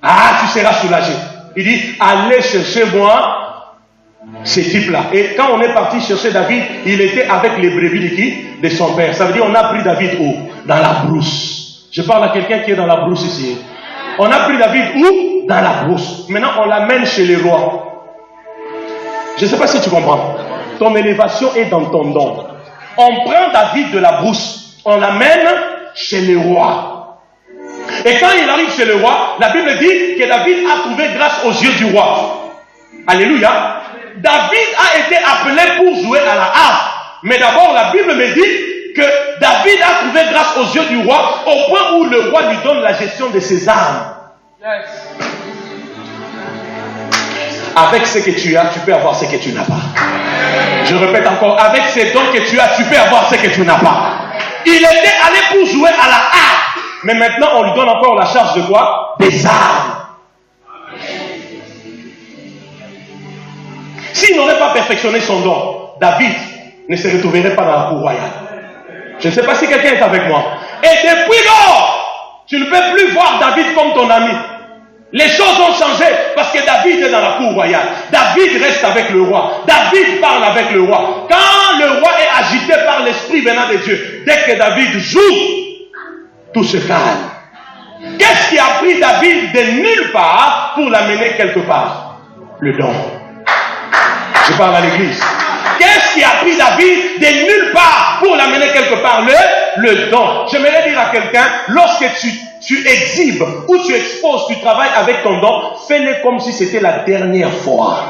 harpe, tu seras soulagé. Il dit, allez chercher moi ce type-là. Et quand on est parti chercher David, il était avec les brebis de qui? De son père. Ça veut dire, on a pris David où? Dans la brousse. Je parle à quelqu'un qui est dans la brousse ici. On a pris David où? Dans la brousse. Maintenant, on l'amène chez les rois. Je ne sais pas si tu comprends. Ton élévation est dans ton don. On prend David de la brousse. On l'amène chez le roi. Et quand il arrive chez le roi, la Bible dit que David a trouvé grâce aux yeux du roi. Alléluia. David a été appelé pour jouer à la harpe. Mais d'abord, la Bible me dit que David a trouvé grâce aux yeux du roi au point où le roi lui donne la gestion de ses armes. Avec ce que tu as, tu peux avoir ce que tu n'as pas. Je répète encore, avec ces dons que tu as, tu peux avoir ce que tu n'as pas. Il était allé pour jouer à la harpe. Mais maintenant, on lui donne encore la charge de quoi? Des armes. S'il n'aurait pas perfectionné son don, David ne se retrouverait pas dans la cour royale. Je ne sais pas si quelqu'un est avec moi. Et depuis lors, tu ne peux plus voir David comme ton ami. Les choses ont changé parce que David est dans la cour royale. David reste avec le roi. David parle avec le roi. Quand le roi est agité par l'esprit venant de Dieu, dès que David joue, tout se calme. Qu'est-ce qui a pris David de nulle part pour l'amener quelque part? Le don. Je parle à l'église. Qu'est-ce qui a pris David de nulle part pour l'amener quelque part? Le don. J'aimerais dire à quelqu'un, lorsque tu exhibes ou tu exposes, tu travailles avec ton don, fais-le comme si c'était la dernière fois.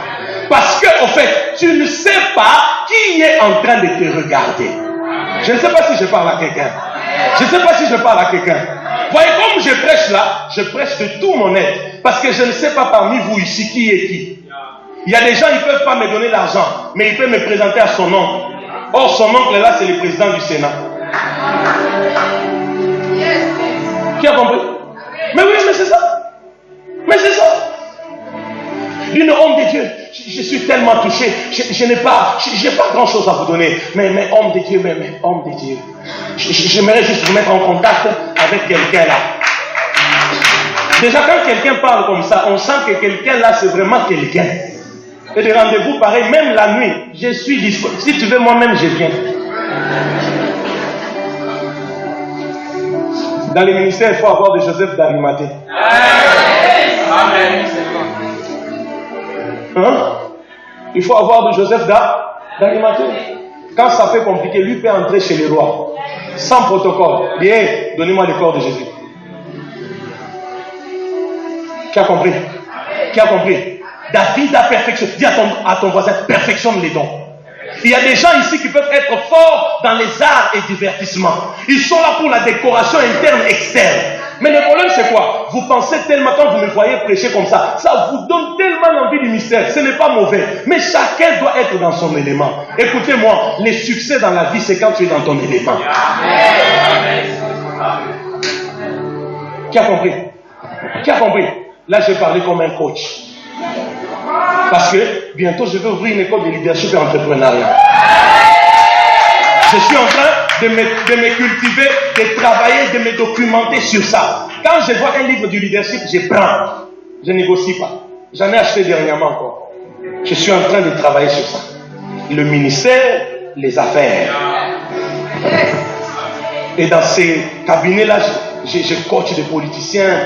Parce que, en fait, tu ne sais pas qui est en train de te regarder. Je ne sais pas si je parle à quelqu'un. Je ne sais pas si je parle à quelqu'un. Voyez, comme je prêche là, je prêche de tout mon être. Parce que je ne sais pas parmi vous ici qui est qui. Il y a des gens, ils ne peuvent pas me donner l'argent, mais ils peuvent me présenter à son oncle. Or, son oncle là, c'est le président du Sénat. Qui a compris? Mais oui, mais c'est ça. Mais c'est ça. D'une homme de Dieu, je suis tellement touché. Je n'ai pas grand chose à vous donner. Mais homme de Dieu, mais homme de Dieu. J'aimerais juste vous mettre en contact avec quelqu'un là. Déjà, quand quelqu'un parle comme ça, on sent que quelqu'un là, c'est vraiment quelqu'un. Et des rendez-vous pareils, même la nuit, je suis disponible. Si tu veux, moi-même, je viens. Dans les ministères, il faut avoir de Joseph d'Arimathée. Amen. Hein? Il faut avoir de Joseph d'Arimathée. Quand ça fait compliqué, lui peut entrer chez les rois. Sans protocole. Il dit, hey, donnez-moi le corps de Jésus. Qui a compris? Qui a compris? David a perfectionné. Dis à ton voisin, perfectionne les dons. Il y a des gens ici qui peuvent être forts dans les arts et divertissements. Ils sont là pour la décoration interne, externe. Mais le problème c'est quoi? Vous pensez tellement, quand vous me voyez prêcher comme ça vous donne tellement l'envie du mystère. Ce n'est pas mauvais. Mais chacun doit être dans son élément. Écoutez-moi, les succès dans la vie, c'est quand tu es dans ton élément. Qui a compris? Qui a compris? Là, j'ai parlé comme un coach. Parce que bientôt, je vais ouvrir une école de leadership et entrepreneuriat. Je suis en train de me cultiver, de travailler, de me documenter sur ça. Quand je vois un livre du leadership, je prends. Je ne négocie pas. J'en ai acheté dernièrement encore. Je suis en train de travailler sur ça. Le ministère, les affaires. Et dans ces cabinets-là, je coach des politiciens,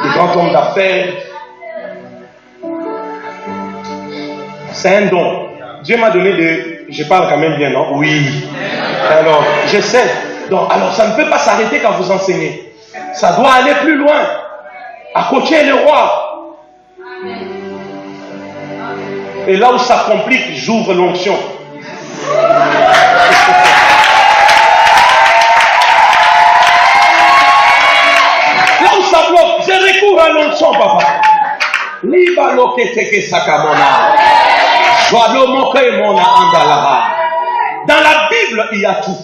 des grands hommes d'affaires. C'est un don. Dieu m'a donné de... Je parle quand même bien, non? Oui. Alors, j'essaie. Donc, alors, ça ne peut pas s'arrêter quand vous enseignez. Ça doit aller plus loin. À coacher le roi. Et là où ça complique, j'ouvre l'onction. Là où ça bloque, je recours à l'onction, papa. Dans la Bible, il y a tout.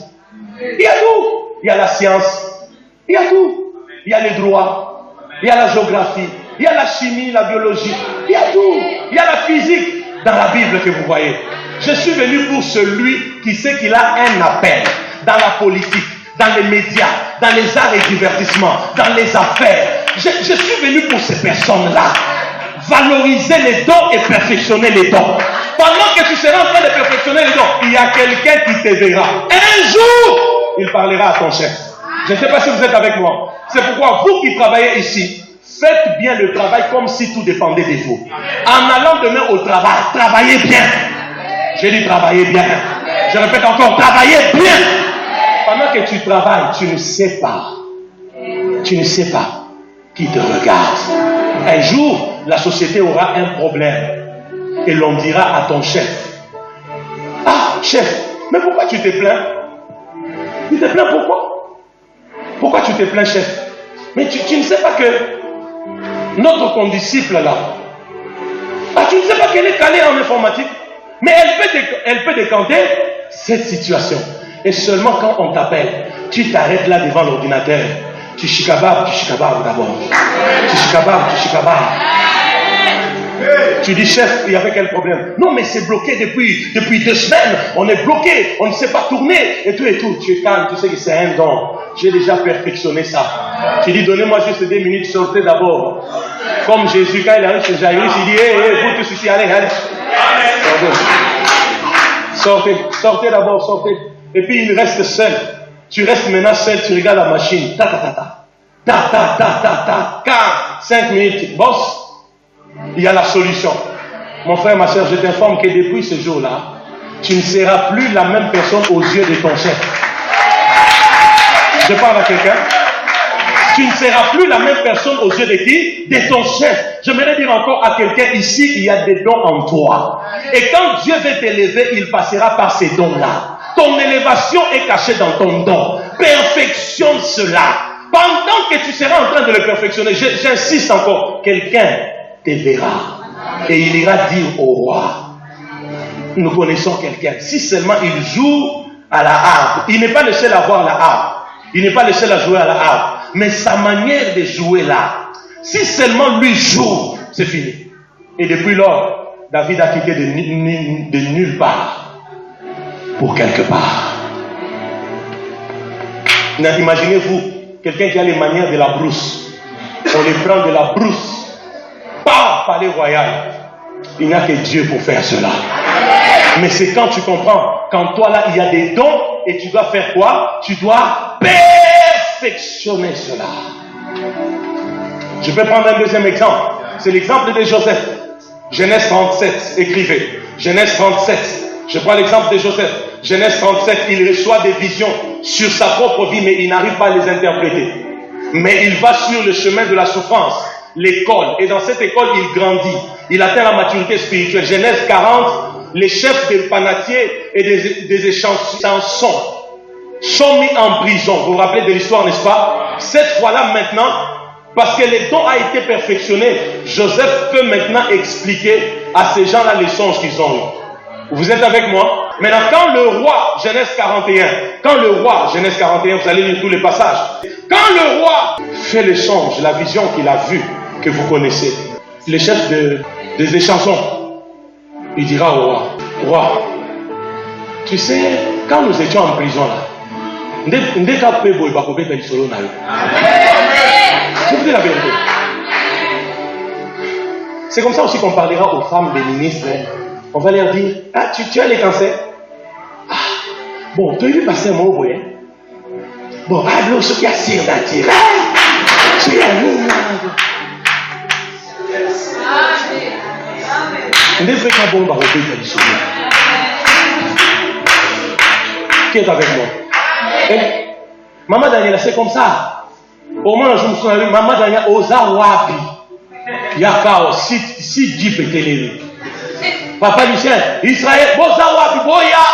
Il y a tout. Il y a la science. Il y a tout. Il y a les droits. Il y a la géographie. Il y a la chimie, la biologie. Il y a tout. Il y a la physique dans la Bible que vous voyez. Je suis venu pour celui qui sait qu'il a un appel dans la politique, dans les médias, dans les arts et divertissements, dans les affaires. Je suis venu pour ces personnes-là. Valoriser les dons et perfectionner les dons. Pendant que tu seras en train de perfectionner les dons, il y a quelqu'un qui te verra. Un jour, il parlera à ton chef. Je ne sais pas si vous êtes avec moi. C'est pourquoi vous qui travaillez ici, faites bien le travail comme si tout dépendait de vous. En allant demain au travail, travaillez bien. J'ai dit travaillez bien. Je répète encore, travaillez bien. Pendant que tu travailles, tu ne sais pas. Tu ne sais pas qui te regarde. Un jour, la société aura un problème. Et l'on dira à ton chef, ah, chef, mais pourquoi tu te plains? Tu te plains pourquoi? Pourquoi tu te plains, chef? Mais tu ne sais pas que notre condisciple là, tu ne sais pas qu'elle est calée en informatique, mais elle peut décanter cette situation. Et seulement quand on t'appelle, tu t'arrêtes là devant l'ordinateur. Tu chicababes d'abord. Tu chicababes. Tu dis, chef, il y avait quel problème? Non, mais c'est bloqué depuis 2 semaines. On est bloqué, on ne sait pas tourner. Et tout. Tu es calme, tu sais que c'est un don. J'ai déjà perfectionné ça. Tu dis, donnez-moi juste 2 minutes, sortez d'abord. Comme Jésus, quand il arrive chez Jairus, il dit, vous tous ici, allez. Sortez d'abord, sortez. Et puis il reste seul. Tu restes maintenant seul, tu regardes la machine. Ta. 5 minutes, boss. Il y a la solution. Mon frère, ma soeur, je t'informe que depuis ce jour-là, tu ne seras plus la même personne aux yeux de ton chef. Je parle à quelqu'un. Tu ne seras plus la même personne aux yeux de qui? De ton chef. J'aimerais dire encore à quelqu'un ici, il y a des dons en toi. Et quand Dieu veut t'élever, il passera par ces dons-là. Ton élévation est cachée dans ton don. Perfectionne cela. Pendant que tu seras en train de le perfectionner, j'insiste encore, quelqu'un te verra. Et il ira dire au roi, nous connaissons quelqu'un. Si seulement il joue à la harpe, il n'est pas le seul à voir la harpe. Il n'est pas le seul à jouer à la harpe. Mais sa manière de jouer là, si seulement lui joue, c'est fini. Et depuis lors, David a quitté de nulle part pour quelque part. Imaginez-vous, quelqu'un qui a les manières de la brousse. On les prend de la brousse. Palais royal. Il n'y a que Dieu pour faire cela. Mais c'est quand tu comprends qu'en toi là, il y a des dons et tu dois faire quoi? Tu dois perfectionner cela. Je peux prendre un deuxième exemple. C'est l'exemple de Joseph. Genèse 37, écrivez. Genèse 37. Je prends l'exemple de Joseph. Genèse 37, il reçoit des visions sur sa propre vie, mais il n'arrive pas à les interpréter. Mais il va sur le chemin de la souffrance, l'école. Et dans cette école, il grandit. Il atteint la maturité spirituelle. Genèse 40, les chefs des panatiers et des échansons sont mis en prison. Vous vous rappelez de l'histoire, n'est-ce pas? Cette fois-là, maintenant, parce que le don a été perfectionné, Joseph peut maintenant expliquer à ces gens-là les songes qu'ils ont eus. Vous êtes avec moi? Maintenant, quand le roi, Genèse 41, vous allez lire tous les passages. Quand le roi fait le songe, la vision qu'il a vue, que vous connaissez, le chef des échansons, il dira au roi, roi, tu sais, quand nous étions en prison là, je vous dis la vérité. C'est comme ça aussi qu'on parlera aux femmes des ministres. On va leur dire, ah, tu as les cancers. Ah, bon, tu as vu passer un mot, vous voyez. Bon, ah, l'eau, ce qui a sire d'attirer. Tu as vu. Qui est avec moi? Maman Daniela, c'est comme ça. Au moins, je me souviens, Maman Daniela, osa wapi. Yakao, si Dieu peut t'élever. Papa Lucien, Israël, osa wapi, boya.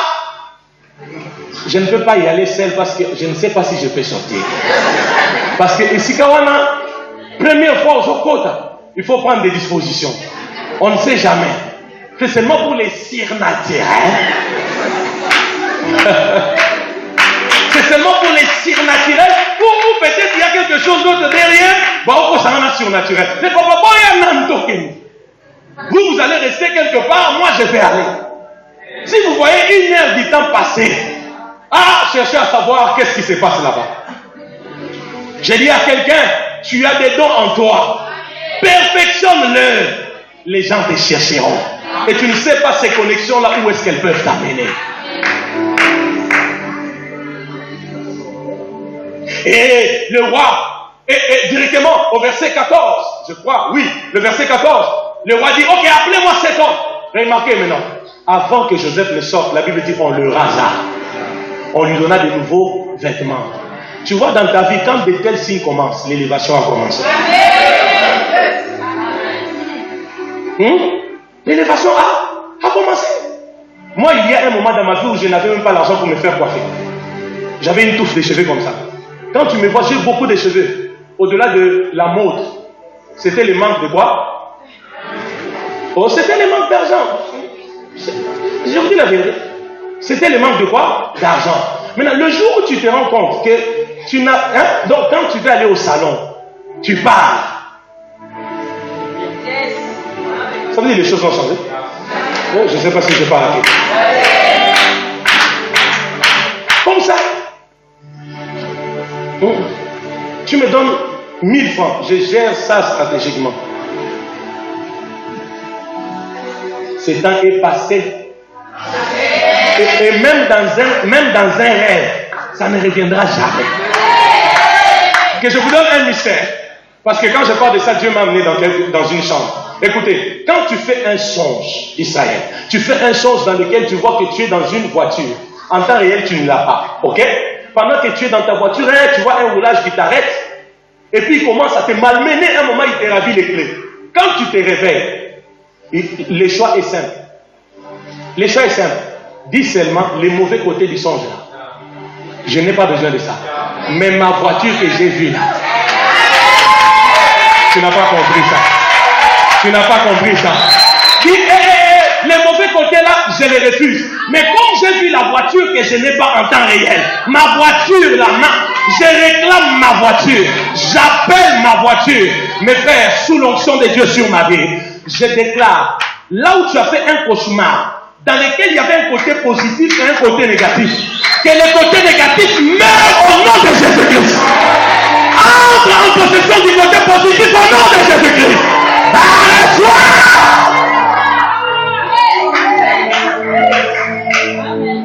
Je ne peux pas y aller seul parce que je ne sais pas si je peux sortir. Parce que ici, Kawana, première fois aux Okota, il faut prendre des dispositions. On ne sait jamais. C'est seulement pour les surnaturels. C'est seulement pour les surnaturels. Pour vous, peut-être il y a quelque chose d'autre derrière. Bon, ça en a surnaturel. Mais papa, vous allez rester quelque part. Moi, je vais aller. Si vous voyez 1 heure du temps passer, cherchez à savoir qu'est-ce qui se passe là-bas. J'ai dit à quelqu'un, tu as des dons en toi. Perfectionne-le. Les gens te chercheront. Et tu ne sais pas ces connexions-là, où est-ce qu'elles peuvent t'amener. Et le roi, et directement au verset 14, je crois, oui, le verset 14, le roi dit, ok, appelez-moi cet homme. Remarquez maintenant, avant que Joseph ne sorte, la Bible dit, on le rasa. On lui donna de nouveaux vêtements. Tu vois, dans ta vie, quand de tels signes commencent, l'élévation a commencé. L'élévation a commencé. Moi, il y a un moment dans ma vie où je n'avais même pas l'argent pour me faire coiffer. J'avais une touffe de cheveux comme ça. Quand tu me vois, j'ai beaucoup de cheveux. Au-delà de la mode, c'était le manque de quoi? Oh, c'était le manque d'argent. Je vous dis la vérité. C'était le manque de quoi? D'argent. Maintenant, le jour où tu te rends compte que tu n'as... donc, quand tu veux aller au salon, tu pars. Ça veut dire que les choses ont changé. Je ne sais pas si je parle à qui. Comme ça. Tu me donnes 1000 francs. Je gère ça stratégiquement. Ce temps est passé. Et même dans un rêve, ça ne reviendra jamais. Que je vous donne un mystère. Parce que quand je parle de ça, Dieu m'a amené dans une chambre. Écoutez, quand tu fais un songe, Israël, tu fais un songe dans lequel tu vois que tu es dans une voiture. En temps réel, tu ne l'as pas. Ok? Pendant que tu es dans ta voiture, tu vois un roulage qui t'arrête. Et puis il commence à te malmener. À un moment, il te ravit les clés. Quand tu te réveilles, le choix est simple. Le choix est simple. Dis seulement les mauvais côtés du songe là. Je n'ai pas besoin de ça. Mais ma voiture que j'ai vue là. Tu n'as pas compris ça. Tu n'as pas compris ça. Dis, les mauvais côtés là, je les refuse. Mais comme j'ai vu la voiture que je n'ai pas en temps réel, ma voiture là, je réclame ma voiture. J'appelle ma voiture. Mes frères, sous l'onction de Dieu sur ma vie, je déclare, là où tu as fait un cauchemar, dans lequel il y avait un côté positif et un côté négatif, que le côté négatif meurt au nom de Jésus-Christ. Entre en possession du côté positif au nom de Jésus-Christ.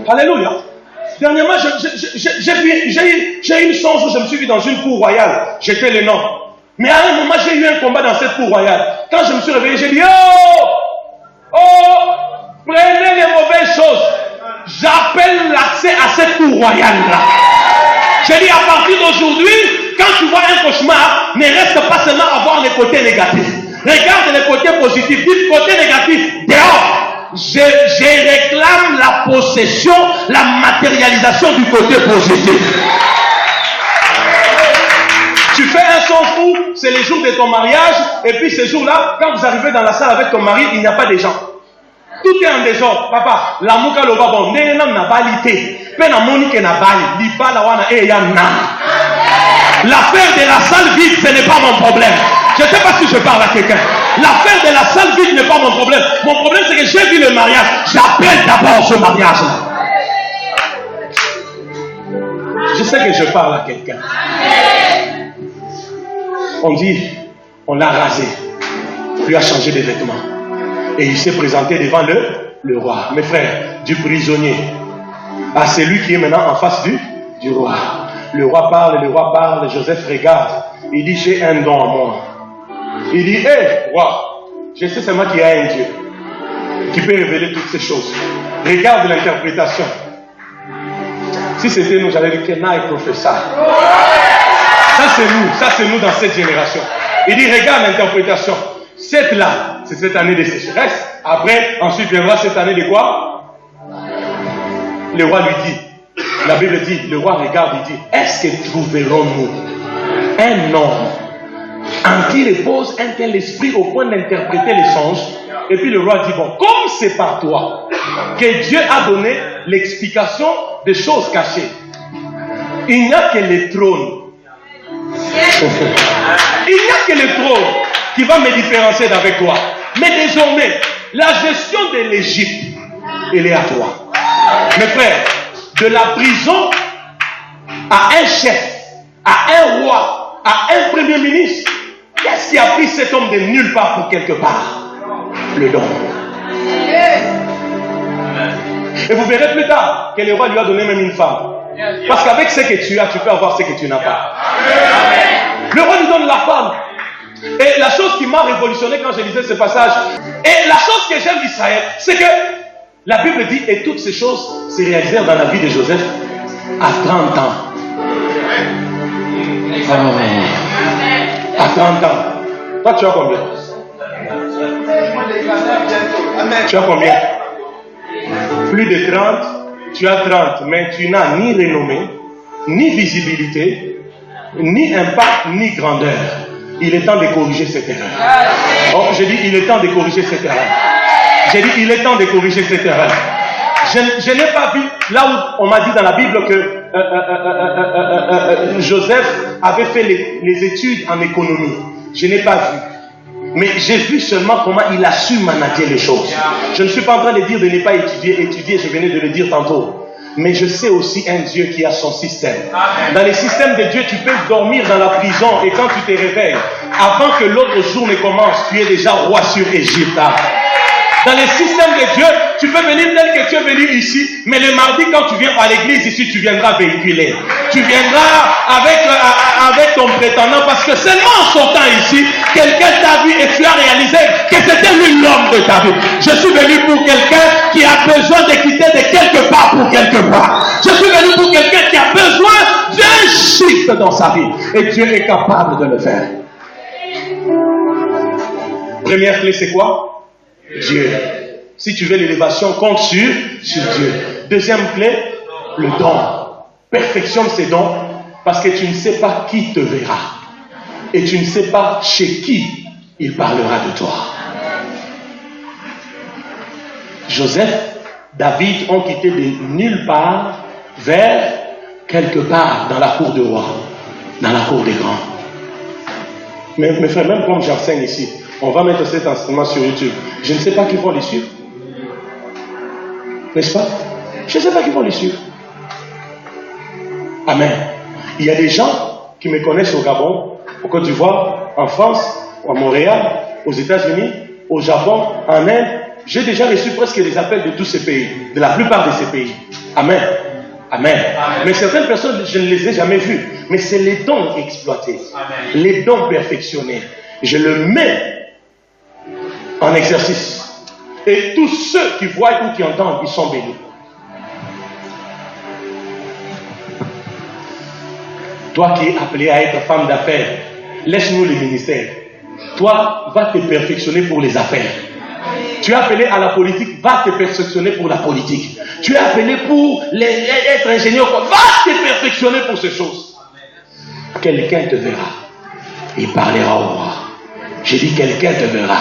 Alléluia. Dernièrement, j'ai eu une songe où je me suis vu dans une cour royale. J'étais le nom. Mais à un moment, j'ai eu un combat dans cette cour royale. Quand je me suis réveillé, j'ai dit, oh, prenez les mauvaises choses. J'appelle la accès à cette cour royale-là. Je dis à partir d'aujourd'hui, quand tu vois un cauchemar, ne reste pas seulement à voir les côtés négatifs. Regarde les côtés positifs. Dis côté négatif, dehors. Je réclame la possession, la matérialisation du côté positif. Tu fais un son fou, c'est les jours de ton mariage, et puis ces jours-là, quand vous arrivez dans la salle avec ton mari, il n'y a pas de gens. Tout est en désordre. Papa, la mouka lo babon, nenam na balité. Pena monique na bali, libala wana e ya na. L'affaire de la salle vide, ce n'est pas mon problème. Je ne sais pas si je parle à quelqu'un. L'affaire de la salle vide n'est pas mon problème. Mon problème, c'est que j'ai vu le mariage. J'appelle d'abord ce mariage-là. Je sais que je parle à quelqu'un. On dit, on l'a rasé. Lui a changé de vêtements. Et il s'est présenté devant le roi. Mes frères, du prisonnier à celui qui est maintenant en face du roi. Le roi parle, Joseph regarde. Il dit, j'ai un don en moi. Il dit, hé, roi, je sais seulement qu'il y a un Dieu qui peut révéler toutes ces choses. Regarde l'interprétation. Si c'était nous, j'allais dire, Kenai professeur. Ça c'est nous dans cette génération. Il dit, regarde l'interprétation. Cette là, c'est cette année de sécheresse. Après, ensuite viendra cette année de quoi? Le roi lui dit, la Bible dit, le roi regarde et dit, est-ce que trouverons-nous un homme en qui repose un tel esprit au point d'interpréter les songes? Et puis le roi dit, bon, comme c'est par toi que Dieu a donné l'explication des choses cachées, il n'y a que le trône. Il n'y a que le trône qui va me différencier d'avec toi. Mais désormais, la gestion de l'Égypte, elle est à toi. Mes frères, de la prison à un chef, à un roi, à un premier ministre, qu'est-ce qui a pris cet homme de nulle part pour quelque part? Le don. Et vous verrez plus tard que le roi lui a donné même une femme. Parce qu'avec ce que tu as, tu peux avoir ce que tu n'as pas. Le roi lui donne la femme. Et la chose qui m'a révolutionné quand je lisais ce passage, et la chose que j'aime d'Israël, c'est que la Bible dit, et toutes ces choses se réalisèrent dans la vie de Joseph à 30 ans. À 30 ans. Toi, tu as combien? Tu as combien? Plus de 30. Tu as 30, mais tu n'as ni renommée, ni visibilité, ni impact, ni grandeur. Il est temps de corriger cette erreur. Oh, j'ai dit, il est temps de corriger cette erreur. J'ai dit, il est temps de corriger cette erreur. Je n'ai pas vu, là où on m'a dit dans la Bible que Joseph avait fait les études en économie. Je n'ai pas vu. Mais j'ai vu seulement comment il a su manager les choses. Je ne suis pas en train de dire de ne pas étudier, je venais de le dire tantôt. Mais je sais aussi un Dieu qui a son système. Dans le système de Dieu, tu peux dormir dans la prison et quand tu te réveilles, avant que l'autre jour ne commence, tu es déjà roi sur Égypte. Dans le système de Dieu, tu peux venir tel que tu es venu ici, mais le mardi, quand tu viens à l'église ici, tu viendras véhiculé. Tu viendras avec ton prétendant, parce que seulement en sortant ici, quelqu'un t'a vu et tu as réalisé que c'était lui l'homme de ta vie. Je suis venu pour quelqu'un qui a besoin de quitter de quelque part pour quelque part. Je suis venu pour quelqu'un qui a besoin d'un shift dans sa vie. Et Dieu est capable de le faire. Première clé, c'est quoi? Dieu. Si tu veux l'élévation, compte sur Dieu. Deuxième clé, le don. Perfectionne ces dons parce que tu ne sais pas qui te verra. Et tu ne sais pas chez qui il parlera de toi. Joseph, David ont quitté de nulle part vers quelque part dans la cour du roi, dans la cour des grands. Mais mes frères, même comme j'enseigne ici, on va mettre cet enseignement sur YouTube. Je ne sais pas qui vont les suivre. N'est-ce pas? Je ne sais pas qui vont les suivre. Amen. Il y a des gens qui me connaissent au Gabon, au Côte d'Ivoire, en France, à Montréal, aux États-Unis, au Japon, en Inde. J'ai déjà reçu presque les appels de tous ces pays, de la plupart de ces pays. Amen. Amen. Amen. Mais certaines personnes, je ne les ai jamais vues. Mais c'est les dons exploités, Amen. Les dons perfectionnés. Je le mets en exercice. Et tous ceux qui voient ou qui entendent, ils sont bénis. Toi qui es appelé à être femme d'affaires, laisse-nous les ministères. Toi, va te perfectionner pour les affaires. Tu es appelé à la politique, va te perfectionner pour la politique. Tu es appelé pour être ingénieur, va te perfectionner pour ces choses. Quelqu'un te verra, il parlera au roi. J'ai dit quelqu'un te verra,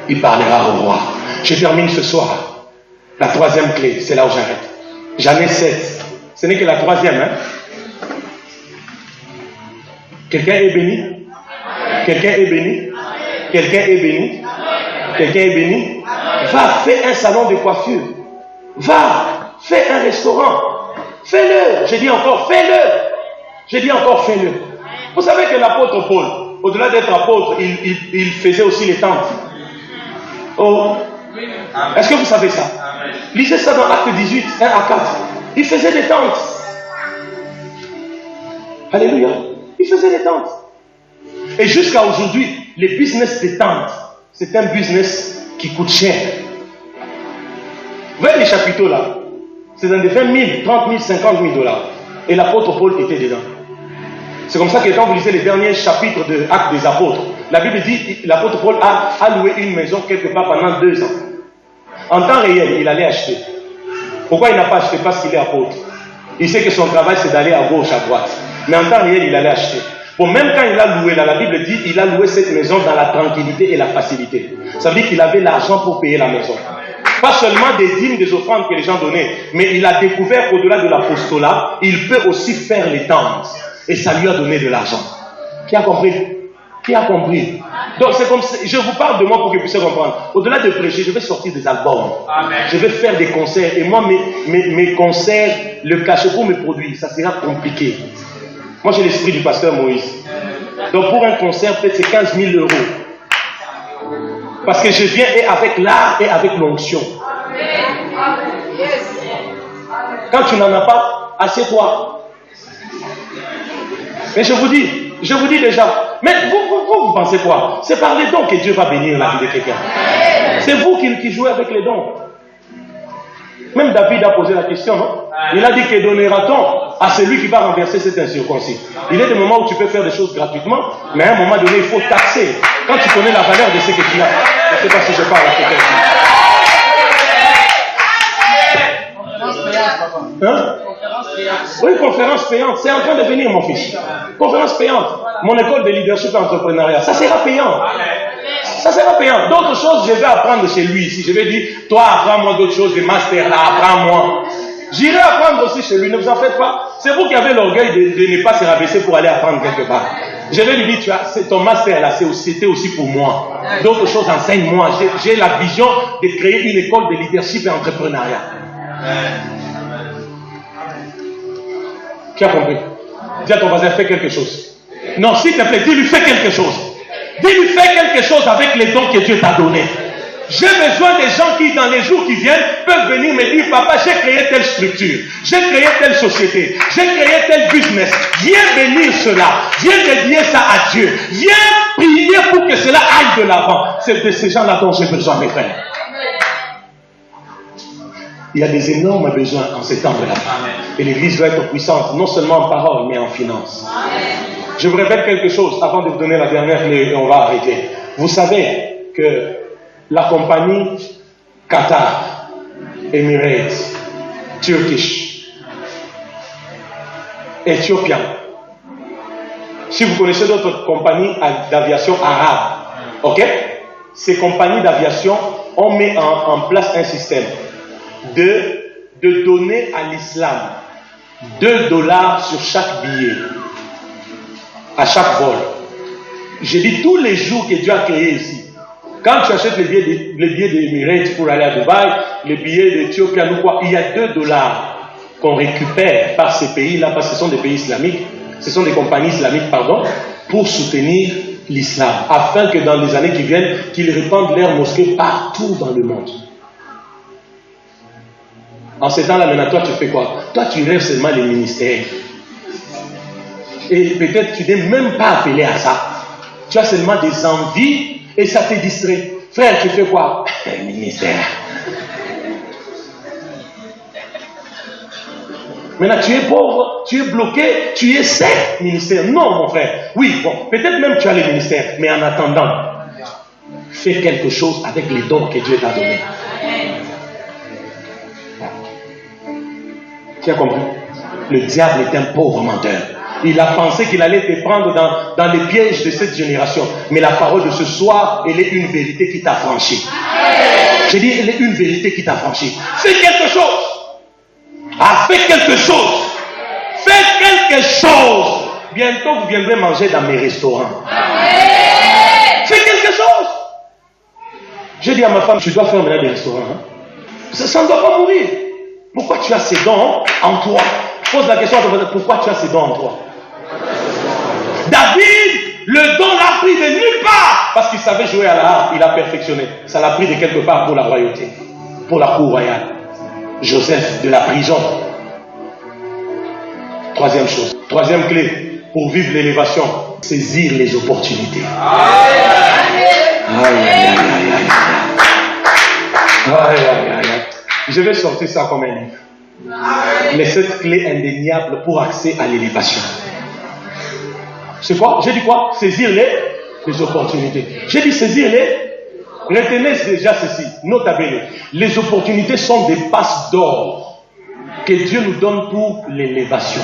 il parlera au roi. Je termine ce soir. La troisième clé, c'est là où j'arrête. J'en ai 7. Ce n'est que la troisième. Hein? Quelqu'un est béni? Quelqu'un est béni? Quelqu'un est béni? Quelqu'un est béni? Va, fais un salon de coiffure. Va, fais un restaurant. Fais-le. J'ai dit encore, fais-le. J'ai dit encore, fais-le. Vous savez que l'apôtre Paul, au-delà d'être apôtre, il faisait aussi les tentes. Oh. Est-ce que vous savez ça? Lisez ça dans Acte 18, 1 à 4. Il faisait des tentes. Alléluia. Il faisait des tentes. Et jusqu'à aujourd'hui, le business des tentes, c'est un business qui coûte cher. Vous voyez les chapiteaux là? C'est dans des 20 000, 30 000, 50 000 $. Et l'apôtre Paul était dedans. C'est comme ça que quand vous lisez les derniers chapitres de Actes des apôtres, la Bible dit que l'apôtre Paul a loué une maison quelque part pendant 2 ans. En temps réel, il allait acheter. Pourquoi il n'a pas acheté? Parce qu'il est apôtre. Il sait que son travail c'est d'aller à gauche, à droite. Mais en temps réel, il allait acheter. Bon, même quand il a loué, là, la Bible dit il a loué cette maison dans la tranquillité et la facilité. Ça veut dire qu'il avait l'argent pour payer la maison. Pas seulement des dîmes, des offrandes que les gens donnaient, mais il a découvert qu'au-delà de l'apostolat, il peut aussi faire les tentes. Et ça lui a donné de l'argent. Qui a compris? Qui a compris? Donc c'est comme ça, je vous parle de moi pour que vous puissiez comprendre. Au-delà de prêcher, je vais sortir des albums. Amen. Je vais faire des concerts. Et moi, mes concerts, le cachet pour mes produits, ça sera compliqué. Moi, j'ai l'esprit du pasteur Moïse. Donc pour un concert, peut-être c'est 15 000 €. Parce que je viens et avec l'art et avec l'onction. Quand tu n'en as pas, assieds-toi. Mais je vous dis déjà, mais vous pensez quoi? C'est par les dons que Dieu va bénir la vie de quelqu'un. C'est vous qui jouez avec les dons. Même David a posé la question, non? Il a dit que donnera-t-on à celui qui va renverser cet incirconcis? Il y a des moments où tu peux faire des choses gratuitement, mais à un moment donné, il faut taxer. Quand tu connais la valeur de ce que tu as. Je ne sais pas si je parle à quelqu'un. Hein? Oui, conférence payante. C'est en train de venir, mon fils. Conférence payante. Mon école de leadership et entrepreneuriat. Ça sera payant. Ça sera payant. D'autres choses, je vais apprendre chez lui. Si je vais dire, toi, apprends-moi d'autres choses, des masters là, apprends-moi. J'irai apprendre aussi chez lui, ne vous en faites pas. C'est vous qui avez l'orgueil de ne pas se rabaisser pour aller apprendre quelque part. Je vais lui dire, c'est ton master là, c'était aussi pour moi. D'autres choses, enseigne-moi. J'ai la vision de créer une école de leadership et entrepreneuriat. Qui a compris? Dis à ton voisin, fais quelque chose. Non, s'il te plaît, dis-lui, fais quelque chose. Dis-lui, fais quelque chose avec les dons que Dieu t'a donnés. J'ai besoin des gens qui, dans les jours qui viennent, peuvent venir me dire, papa, j'ai créé telle structure, j'ai créé telle société, j'ai créé tel business. Viens bénir cela, viens dédier ça à Dieu, viens prier pour que cela aille de l'avant. C'est de ces gens-là dont j'ai besoin, mes frères. Il y a des énormes besoins en ces temps de la fin. Et l'Église doit être puissante, non seulement en parole, mais en finance. Je vous répète quelque chose avant de vous donner la dernière clé et on va arrêter. Vous savez que la compagnie Qatar, Emirates, Turkish, Ethiopian, si vous connaissez d'autres compagnies d'aviation arabes, ok? Ces compagnies d'aviation ont mis en place un système de donner à l'islam $2 sur chaque billet, à chaque vol. J'ai dit tous les jours que Dieu a créé ici. Quand tu achètes les billets d'Emirates pour aller à Dubaï, les billets d'Éthiopie ou quoi, il y a $2 qu'on récupère par ces pays-là, parce que ce sont des pays islamiques, ce sont des compagnies islamiques, pardon, pour soutenir l'islam, afin que dans les années qui viennent, qu'ils répandent leurs mosquées partout dans le monde. En ces temps-là, maintenant, toi, tu fais quoi? Toi, tu rêves seulement les ministères. Et peut-être tu n'es même pas appelé à ça. Tu as seulement des envies et ça te distrait. Frère, tu fais quoi? Le ministère. Maintenant, tu es pauvre, tu es bloqué, tu es sec, ministère. Non, mon frère. Oui, bon, peut-être même tu as les ministères, mais en attendant, fais quelque chose avec les dons que Dieu t'a donnés. Tu as compris? Le diable est un pauvre menteur. Il a pensé qu'il allait te prendre dans les pièges de cette génération. Mais la parole de ce soir, elle est une vérité qui t'a franchi. Je dis, elle est une vérité qui t'a franchi. Fais quelque chose. Ah, fais quelque chose. Fais quelque chose. Bientôt, vous viendrez manger dans mes restaurants. Fais quelque chose. J'ai dit à ma femme, tu dois faire maintenant des restaurants. Hein? Ça ne doit pas mourir. Pourquoi tu as ces dons en toi? Pose la question à ton frère, pourquoi tu as ces dons en toi? David, le don l'a pris de nulle part. Parce qu'il savait jouer à la harpe, il a perfectionné. Ça l'a pris de quelque part pour la royauté, pour la cour royale. Joseph de la prison. Troisième chose, troisième clé pour vivre l'élévation, saisir les opportunités. Je vais sortir ça comme un livre. Les 7 clés indéniables pour accès à l'élévation. C'est quoi? J'ai dit quoi? Saisir les opportunités. J'ai dit saisir les... Retenez déjà ceci. Notez-le. Les opportunités sont des passes d'or que Dieu nous donne pour l'élévation.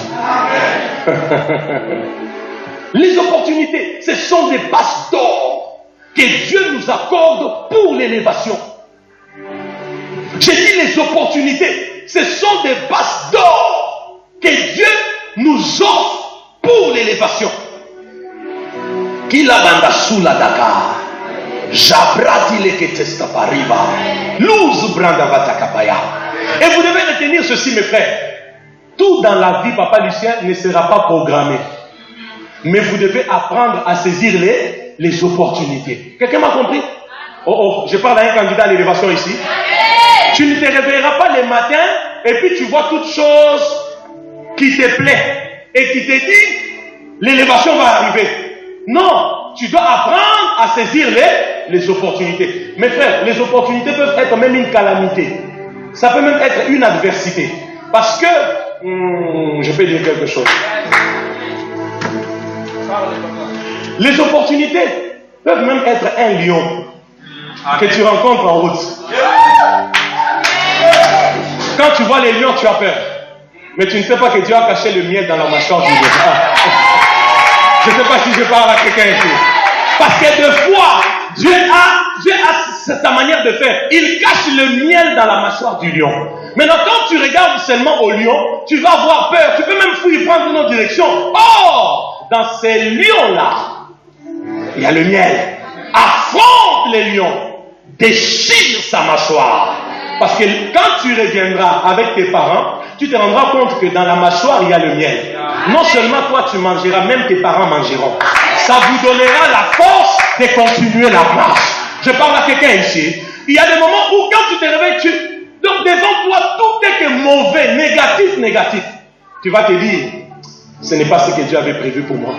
Les opportunités, ce sont des passes d'or que Dieu nous accorde pour l'élévation. J'ai dit les opportunités, ce sont des passes d'or que Dieu nous offre pour l'élévation. Kila banda sula Dakar, Jabrati leketesta pariba, Luz branda vatakapaya. Et vous devez retenir ceci, mes frères. Tout dans la vie, Papa Lucien, ne sera pas programmé. Mais vous devez apprendre à saisir les opportunités. Quelqu'un m'a compris? Oh, je parle à un candidat à l'élévation ici. Tu ne te réveilleras pas le matin et puis tu vois toute chose qui te plaît et qui te dit l'élévation va arriver. Non, tu dois apprendre à saisir les opportunités. Mes frères, les opportunités peuvent être même une calamité. Ça peut même être une adversité. Parce que, je peux dire quelque chose. Les opportunités peuvent même être un lion que tu rencontres en route. Quand tu vois les lions, tu as peur. Mais tu ne sais pas que Dieu a caché le miel dans la mâchoire du lion. Je ne sais pas si je parle à quelqu'un ici. Parce que des fois, Dieu a sa manière de faire. Il cache le miel dans la mâchoire du lion. Maintenant, quand tu regardes seulement au lion, tu vas avoir peur. Tu peux même fuir, prendre une autre direction. Or, dans ces lions-là, il y a le miel. Affronte les lions. Déchire sa mâchoire. Parce que quand tu reviendras avec tes parents, tu te rendras compte que dans la mâchoire, il y a le miel. Non seulement toi tu mangeras, même tes parents mangeront. Ça vous donnera la force de continuer la marche. Je parle à quelqu'un ici. Il y a des moments où quand tu te réveilles, donc devant toi, tout est que mauvais, négatif. Tu vas te dire, ce n'est pas ce que Dieu avait prévu pour moi.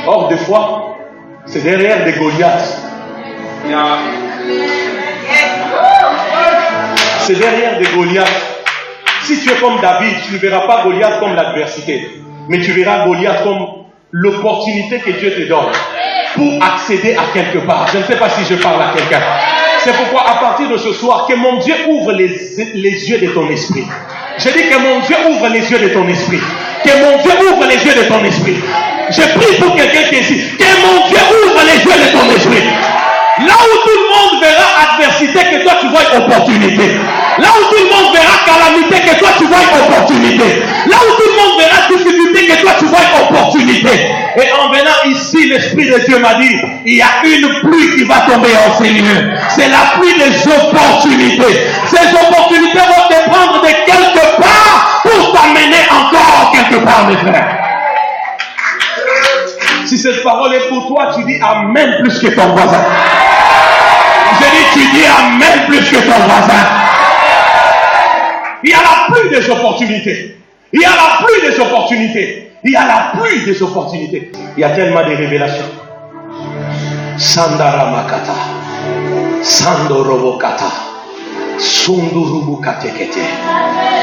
Or, des fois, c'est derrière des Goliaths. C'est derrière des Goliaths. Si tu es comme David, tu ne verras pas Goliath comme l'adversité, mais tu verras Goliath comme l'opportunité que Dieu te donne pour accéder à quelque part. Je ne sais pas si je parle à quelqu'un. C'est pourquoi à partir de ce soir, que mon Dieu ouvre les yeux de ton esprit. Je dis que mon Dieu ouvre les yeux de ton esprit. Que mon Dieu ouvre les yeux de ton esprit. Je prie pour quelqu'un qui est ici. Que mon Dieu ouvre les yeux de ton esprit. Là où tout le monde verra adversité, que toi tu vois opportunité. Là où tout le monde verra calamité, que toi tu vois opportunité. Là où tout le monde verra difficulté, que toi tu vois opportunité. Et en venant ici, l'Esprit de Dieu m'a dit, il y a une pluie qui va tomber en ces lieux. C'est la pluie des opportunités. Ces opportunités vont te prendre de quelque part pour t'amener encore quelque part, mes frères. Si cette parole est pour toi, tu dis Amen plus que ton voisin. Je dis, tu dis Amen plus que ton voisin. Il y a la pluie des opportunités. Il y a la pluie des opportunités. Il y a la pluie des opportunités. Il y a tellement de révélations. Sandara Makata. Sandorobokata. Sundurubu katekete.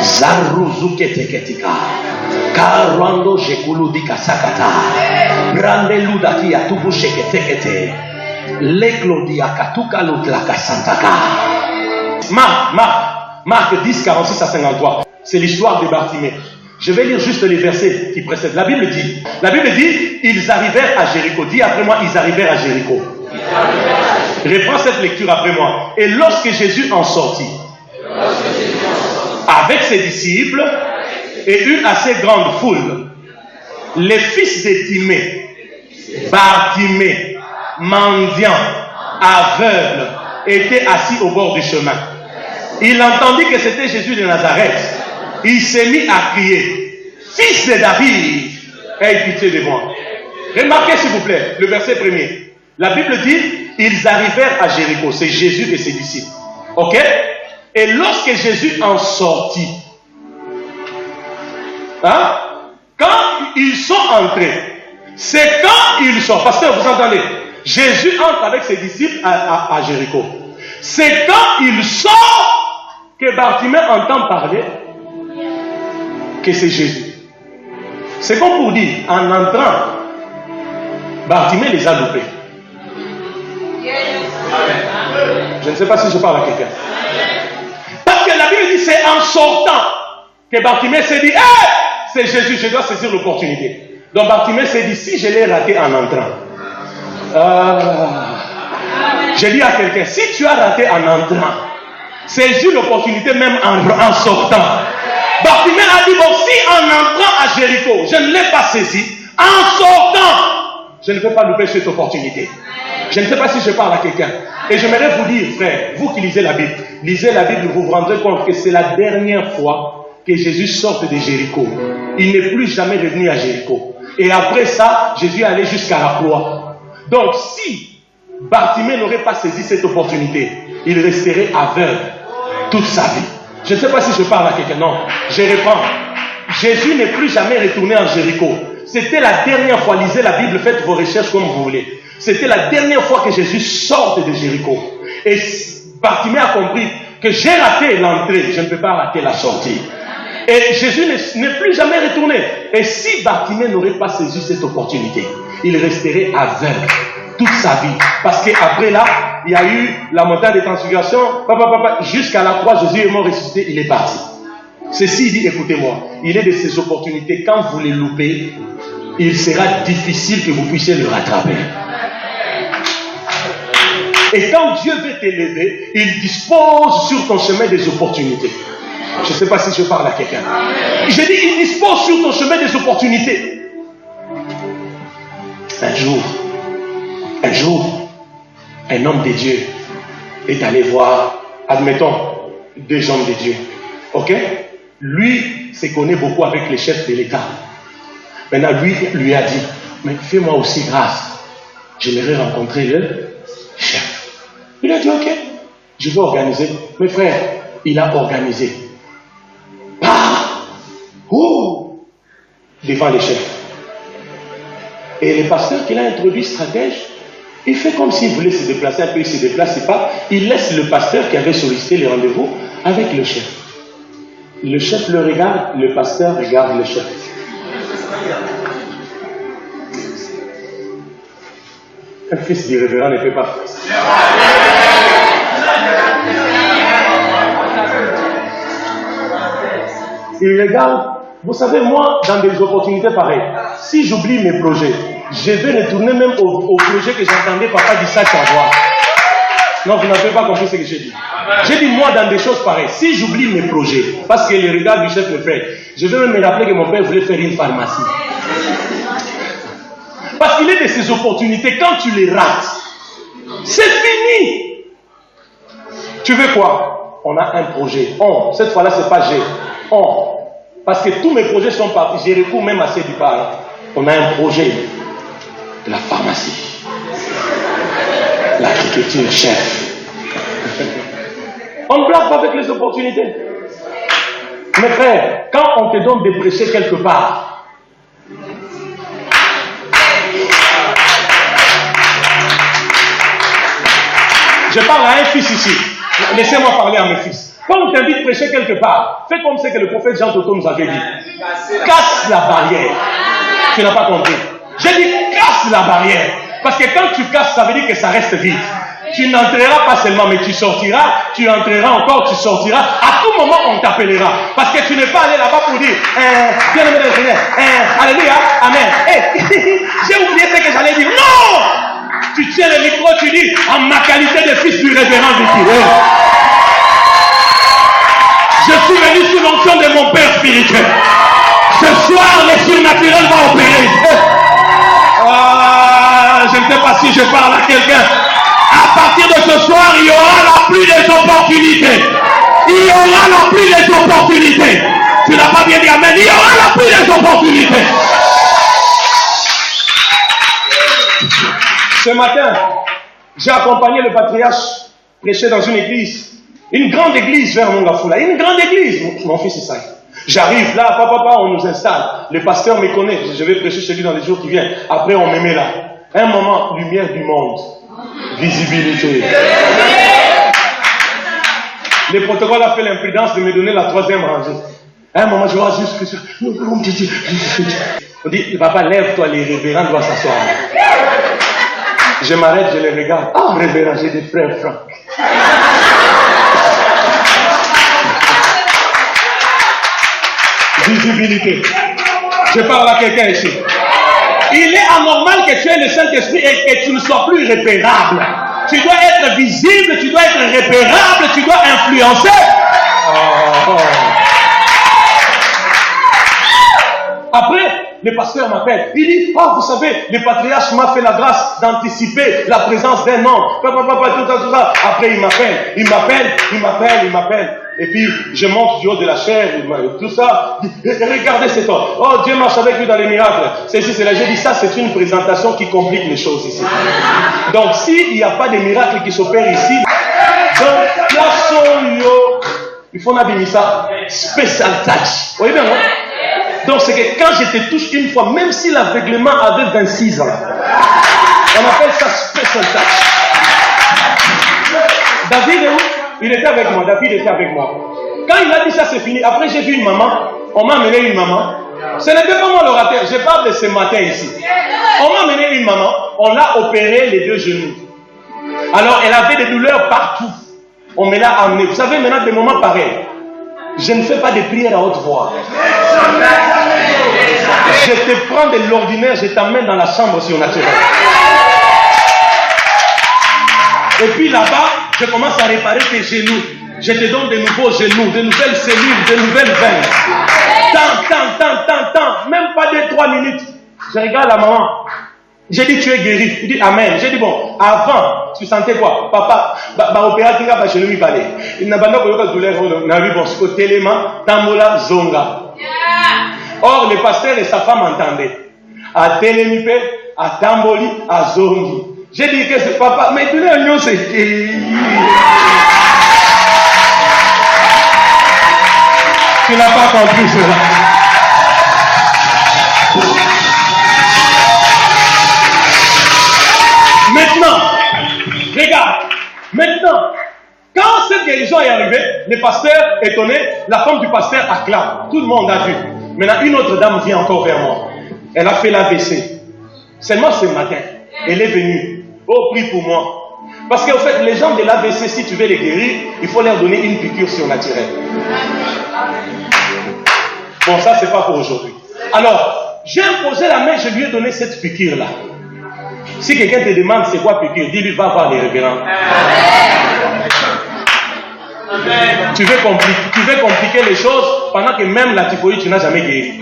Zaruzu keteketika. Karando jekuludi kasakata. Brande ludaki atubu sheketekete. Leklodia katuka lutlaka santaka. Marc 10, 46 à 53. C'est l'histoire de Bartimée. Je vais lire juste les versets qui précèdent. La Bible dit, ils arrivèrent à Jéricho. Dis après moi, ils arrivèrent à Jéricho. Reprends cette lecture après moi. Et lorsque Jésus en sortit, avec ses disciples et une assez grande foule, les fils de Timée, Bartimée, mendiant, aveugle, étaient assis au bord du chemin. Il entendit que c'était Jésus de Nazareth. Il s'est mis à crier, fils de David, aie pitié de moi. Remarquez s'il vous plaît le verset premier. La Bible dit, ils arrivèrent à Jéricho. C'est Jésus et ses disciples. Ok? Et lorsque Jésus en sortit, quand ils sont entrés, c'est quand ils sortent. Pasteur, vous entendez? Jésus entre avec ses disciples à Jéricho. C'est quand il sort que Bartimée entend parler que c'est Jésus. C'est comme pour dire, en entrant, Bartimée les a loupés. Je ne sais pas si je parle à quelqu'un. Parce que la Bible dit, c'est en sortant que Bartimée s'est dit, hey, c'est Jésus, je dois saisir l'opportunité. Donc Bartimée s'est dit, si je l'ai raté en entrant, j'ai dit à quelqu'un, si tu as raté en entrant, saisis l'opportunité même en sortant. Bartimée a dit, bon, si en entrant à Jéricho, je ne l'ai pas saisi, en sortant, je ne peux pas louper cette opportunité. Je ne sais pas si je parle à quelqu'un. Et j'aimerais vous dire, frère, vous qui lisez la Bible, vous vous rendrez compte que c'est la dernière fois que Jésus sort de Jéricho. Il n'est plus jamais revenu à Jéricho. Et après ça, Jésus est allé jusqu'à la croix. Donc, si Bartimée n'aurait pas saisi cette opportunité, il resterait aveugle toute sa vie. Je ne sais pas si je parle à quelqu'un. Non, je reprends. Jésus n'est plus jamais retourné en Jéricho. C'était la dernière fois. Lisez la Bible, faites vos recherches comme vous voulez. C'était la dernière fois que Jésus sort de Jéricho. Et Bartimée a compris que j'ai raté l'entrée, je ne peux pas rater la sortie. Et Jésus n'est plus jamais retourné. Et si Bartimée n'aurait pas saisi cette opportunité, il resterait aveugle toute sa vie. Parce qu'après là, il y a eu la montagne de transfiguration, jusqu'à la croix, Jésus est mort ressuscité, il est parti. Ceci, il dit, écoutez-moi, il est de ces opportunités, quand vous les loupez, il sera difficile que vous puissiez le rattraper. Et quand Dieu veut t'élever, il dispose sur ton chemin des opportunités. Je ne sais pas si je parle à quelqu'un. J'ai dit, il dispose sur ton chemin des opportunités. Un jour, un homme de Dieu est allé voir, admettons, deux hommes de Dieu. Ok? Lui se connaît beaucoup avec les chefs de l'État. Maintenant, lui a dit, mais fais-moi aussi grâce. J'aimerais rencontrer le chef. Il a dit, ok, je vais organiser. Mes frères, il a organisé. Devant les chefs. Et le pasteur qui l'a introduit stratège, il fait comme s'il voulait se déplacer un peu, il ne se déplace pas. Il laisse le pasteur qui avait sollicité les rendez-vous avec le chef. Le chef le regarde, le pasteur regarde le chef. Un fils d'irrévérend ne fait pas faire. Il regarde. Vous savez, moi, dans des opportunités pareilles, si j'oublie mes projets, je vais retourner même au projet que j'entendais papa dire ça savoir. Non, vous n'avez pas compris ce que j'ai dit. J'ai dit, moi, dans des choses pareilles, si j'oublie mes projets, parce que les regards du chef me fait, je vais même me rappeler que mon père voulait faire une pharmacie. Parce qu'il est de ces opportunités, quand tu les rates, c'est fini. Tu veux quoi? On a un projet. Cette fois-là, c'est pas G. Parce que tous mes projets sont partis. J'ai recours même à ces départs. On a un projet de la pharmacie, l'agriculture, chef. On ne blague pas avec les opportunités. Mes frères, quand on te donne de prêcher quelque part, je parle à un fils ici. Laissez-moi parler à mes fils. Quand on t'invite à prêcher quelque part, fais comme c'est que le prophète Jean Toto nous avait dit. Casse la barrière. Tu n'as pas compris. J'ai dit casse la barrière. Parce que quand tu casses, ça veut dire que ça reste vide. Tu n'entreras pas seulement, mais tu sortiras, tu entreras encore, tu sortiras. À tout moment, on t'appellera. Parce que tu n'es pas allé là-bas pour dire, bien aimé le Seigneur, alléluia, amen. J'ai oublié ce que j'allais dire. Non! Tu tiens le micro, tu dis, en ma qualité de fils du révérend Vicky. Je suis venu sous l'onction de mon Père spirituel. Ce soir, le surnaturel va opérer. Je ne sais pas si je parle à quelqu'un. À partir de ce soir, il y aura la pluie des opportunités. Il y aura la pluie des opportunités. Tu n'as pas bien dit amen. Il y aura la pluie des opportunités. Ce matin, j'ai accompagné le patriarche prêcher dans une église. Une grande église vers Mongafoula. Une grande église. Mon fils est ça. J'arrive là, papa, on nous installe. Le pasteur me connaît. Je vais prêcher chez lui dans les jours qui viennent. Après, on me met là. Un moment, lumière du monde. Visibilité. Le protocole a fait l'imprudence de me donner la 3e rangée. À un moment, je vois juste que ça. On dit, papa, lève-toi, les révérends doivent s'asseoir. Je m'arrête, je les regarde. Ah, révérend, j'ai des frères francs. Visibilité. Je parle à quelqu'un ici. Il est anormal que tu aies le Saint-Esprit et que tu ne sois plus repérable. Tu dois être visible, tu dois être repérable, tu dois influencer. Après, le pasteur m'appelle. Il dit, vous savez, le patriarche m'a fait la grâce d'anticiper la présence d'un homme. Tout ça. Après, il m'appelle. Et puis, je monte du haut de la chair, tout ça. Regardez cet homme. Oh, Dieu marche avec lui dans les miracles. C'est là. J'ai dit, ça, c'est une présentation qui complique les choses ici. Donc, s'il n'y a pas de miracles qui s'opèrent ici, donc, là, il faut n'abîmer ça. Special touch. Vous voyez bien, non? Donc, c'est que quand je te touche une fois, même si l'aveuglement avait 26 ans, on appelle ça special touch. David est où? Il était avec moi, David était avec moi. Quand il a dit ça, c'est fini. Après, j'ai vu une maman. On m'a amené une maman. Ce n'était pas moi l'orateur. Je parle de ce matin ici. On m'a amené une maman. On l'a opéré les 2 genoux. Alors, elle avait des douleurs partout. On me l'a amené. Vous savez, maintenant, des moments pareils. Je ne fais pas de prières à haute voix. Je te prends de l'ordinaire, je t'amène dans la chambre surnaturelle. Et puis là-bas, je commence à réparer tes genoux. Je te donne de nouveaux genoux, de nouvelles cellules, de nouvelles veines. Tant. Même pas de 3 minutes. Je regarde la maman. J'ai dit, tu es guéri. Il dit, amen. J'ai dit, bon, avant, tu sentais quoi? Papa, opérateur, je ne lui parlais. Il n'a pas de douleur. N'a vu, bon, c'est au téléma, tambola, zonga. Or, le pasteur et sa femme entendaient. À télémipe, à tamboli, à zongi. J'ai dit que c'est papa, mais tu l'as c'est guéri. Tu n'as pas compris cela. Maintenant, regarde, quand cette guérison est arrivée, le pasteur étonné, la femme du pasteur acclame. Tout le monde a vu. Maintenant, une autre dame vient encore vers moi. Elle a fait l'AVC. Seulement ce matin, elle est venue. Oh, prie pour moi. Parce qu'en fait, les gens de l'AVC, si tu veux les guérir, il faut leur donner une piqûre surnaturelle. Bon, ça, c'est pas pour aujourd'hui. Alors, j'ai imposé la main, je lui ai donné cette piqûre-là. Si quelqu'un te demande c'est quoi piqûre, dis-lui, va voir les révérends. Tu veux compliquer les choses pendant que même la typhoïde, tu n'as jamais guéri.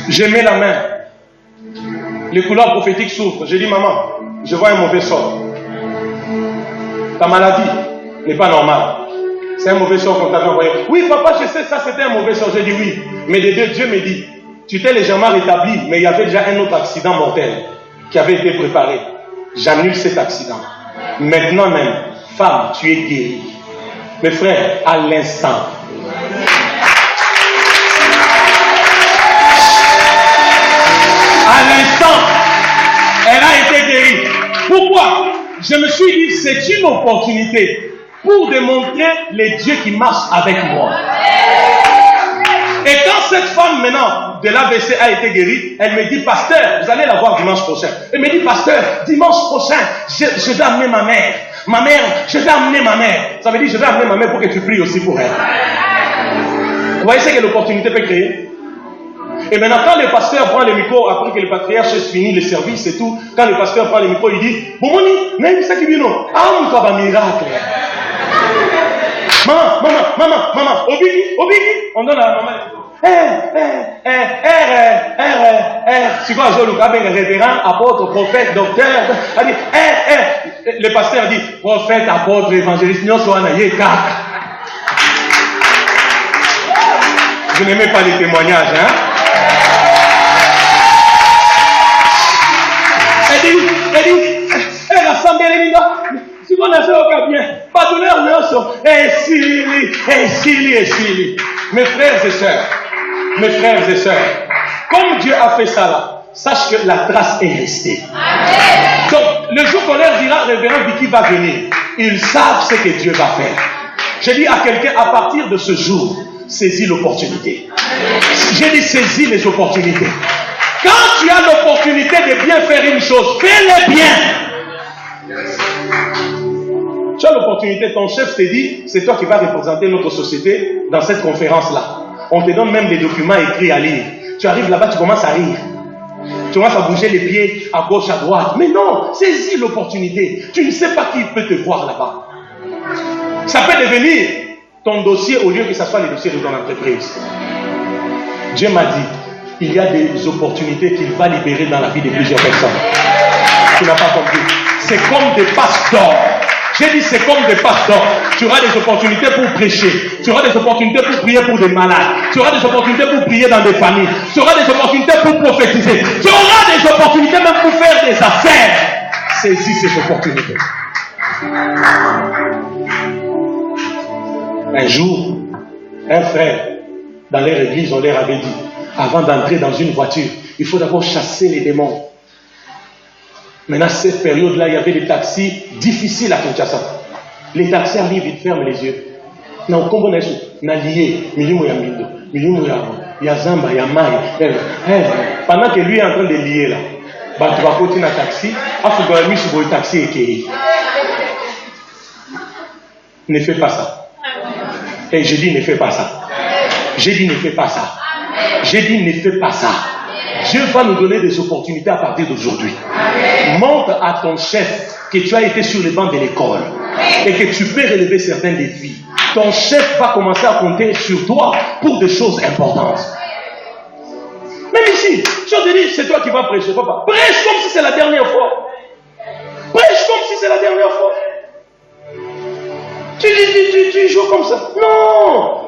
Je mets la main. Les couloirs prophétiques s'ouvrent. Je dis, maman, je vois un mauvais sort. Ta maladie n'est pas normale. C'est un mauvais sort qu'on t'avait envoyé. Oui, papa, je sais, ça c'était un mauvais sort. J'ai dit oui. Mais de Dieu, Dieu me dit, tu t'es légèrement rétabli, mais il y avait déjà un autre accident mortel qui avait été préparé. J'annule cet accident. Maintenant même, femme, tu es guérie. Mes frères, à l'instant. À l'instant, elle a été guérie. Pourquoi? Je me suis dit, c'est une opportunité pour démontrer les dieux qui marchent avec moi. Et quand cette femme maintenant de l'AVC a été guérie, elle me dit, pasteur, vous allez la voir dimanche prochain. Elle me dit, pasteur, dimanche prochain, je vais amener ma mère. Ma mère, je vais amener ma mère. Ça veut dire, je vais amener ma mère pour que tu pries aussi pour elle. Vous voyez ce que l'opportunité peut créer? Et maintenant, quand le pasteur prend le micro, après que le patriarche ait fini le service et tout, quand le pasteur prend le micro, il dit, Bomoni, même ça qui vient, non, ah, un miracle. Maman, Obigi, on donne à la maman. C'est quoi, révérend, apôtre, prophète, docteur. Le pasteur dit, prophète, apôtre, évangéliste, non, soit je n'aimais pas les témoignages, hein. Elle dit, rassemble les minutes. Si on a fait au bien, pas de douleur, non, et si. Mes frères et sœurs, comme Dieu a fait ça là, sache que la trace est restée. Amen. Donc, le jour qu'on leur dira, révérend Vicky va venir, ils savent ce que Dieu va faire. Je dis à quelqu'un, à partir de ce jour, saisis l'opportunité. J'ai dit, saisis les opportunités. Quand tu as l'opportunité de bien faire une chose, fais-le bien. Tu as l'opportunité, ton chef te dit, c'est toi qui vas représenter notre société dans cette conférence-là. On te donne même des documents écrits à lire. Tu arrives là-bas, tu commences à rire. Tu commences à bouger les pieds à gauche, à droite. Mais non, saisis l'opportunité. Tu ne sais pas qui peut te voir là-bas. Ça peut devenir ton dossier au lieu que ce soit le dossier de ton entreprise. Dieu m'a dit, il y a des opportunités qu'il va libérer dans la vie de plusieurs personnes. Tu n'as pas compris. C'est comme des passes d'or. J'ai dit, c'est comme des passes d'or. Tu auras des opportunités pour prêcher. Tu auras des opportunités pour prier pour des malades. Tu auras des opportunités pour prier dans des familles. Tu auras des opportunités pour prophétiser. Tu auras des opportunités même pour faire des affaires. Saisis ces opportunités. Un jour, un frère, dans leur église, on leur avait dit, avant d'entrer dans une voiture, il faut d'abord chasser les démons. Maintenant, cette période-là, il y avait des taxis difficiles à Kinshasa. Les taxis arrivent, ils ferment les yeux. Non, comme on a lié, il y a Zamba, il y a Maï. Pendant que lui est en train de lier là, tu vas continuer un taxi, il faut taxi et ne fais pas ça. Et je dis, ne fais pas ça. J'ai dit, ne fais pas ça. J'ai dit, ne fais pas ça. Dieu va nous donner des opportunités à partir d'aujourd'hui. Montre à ton chef que tu as été sur les bancs de l'école et que tu peux relever certains défis. Ton chef va commencer à compter sur toi pour des choses importantes. Même ici, je te dis, c'est toi qui vas prêcher, papa. Prêche comme si c'est la dernière fois. Prêche comme si c'est la dernière fois. Tu joues comme ça. Non.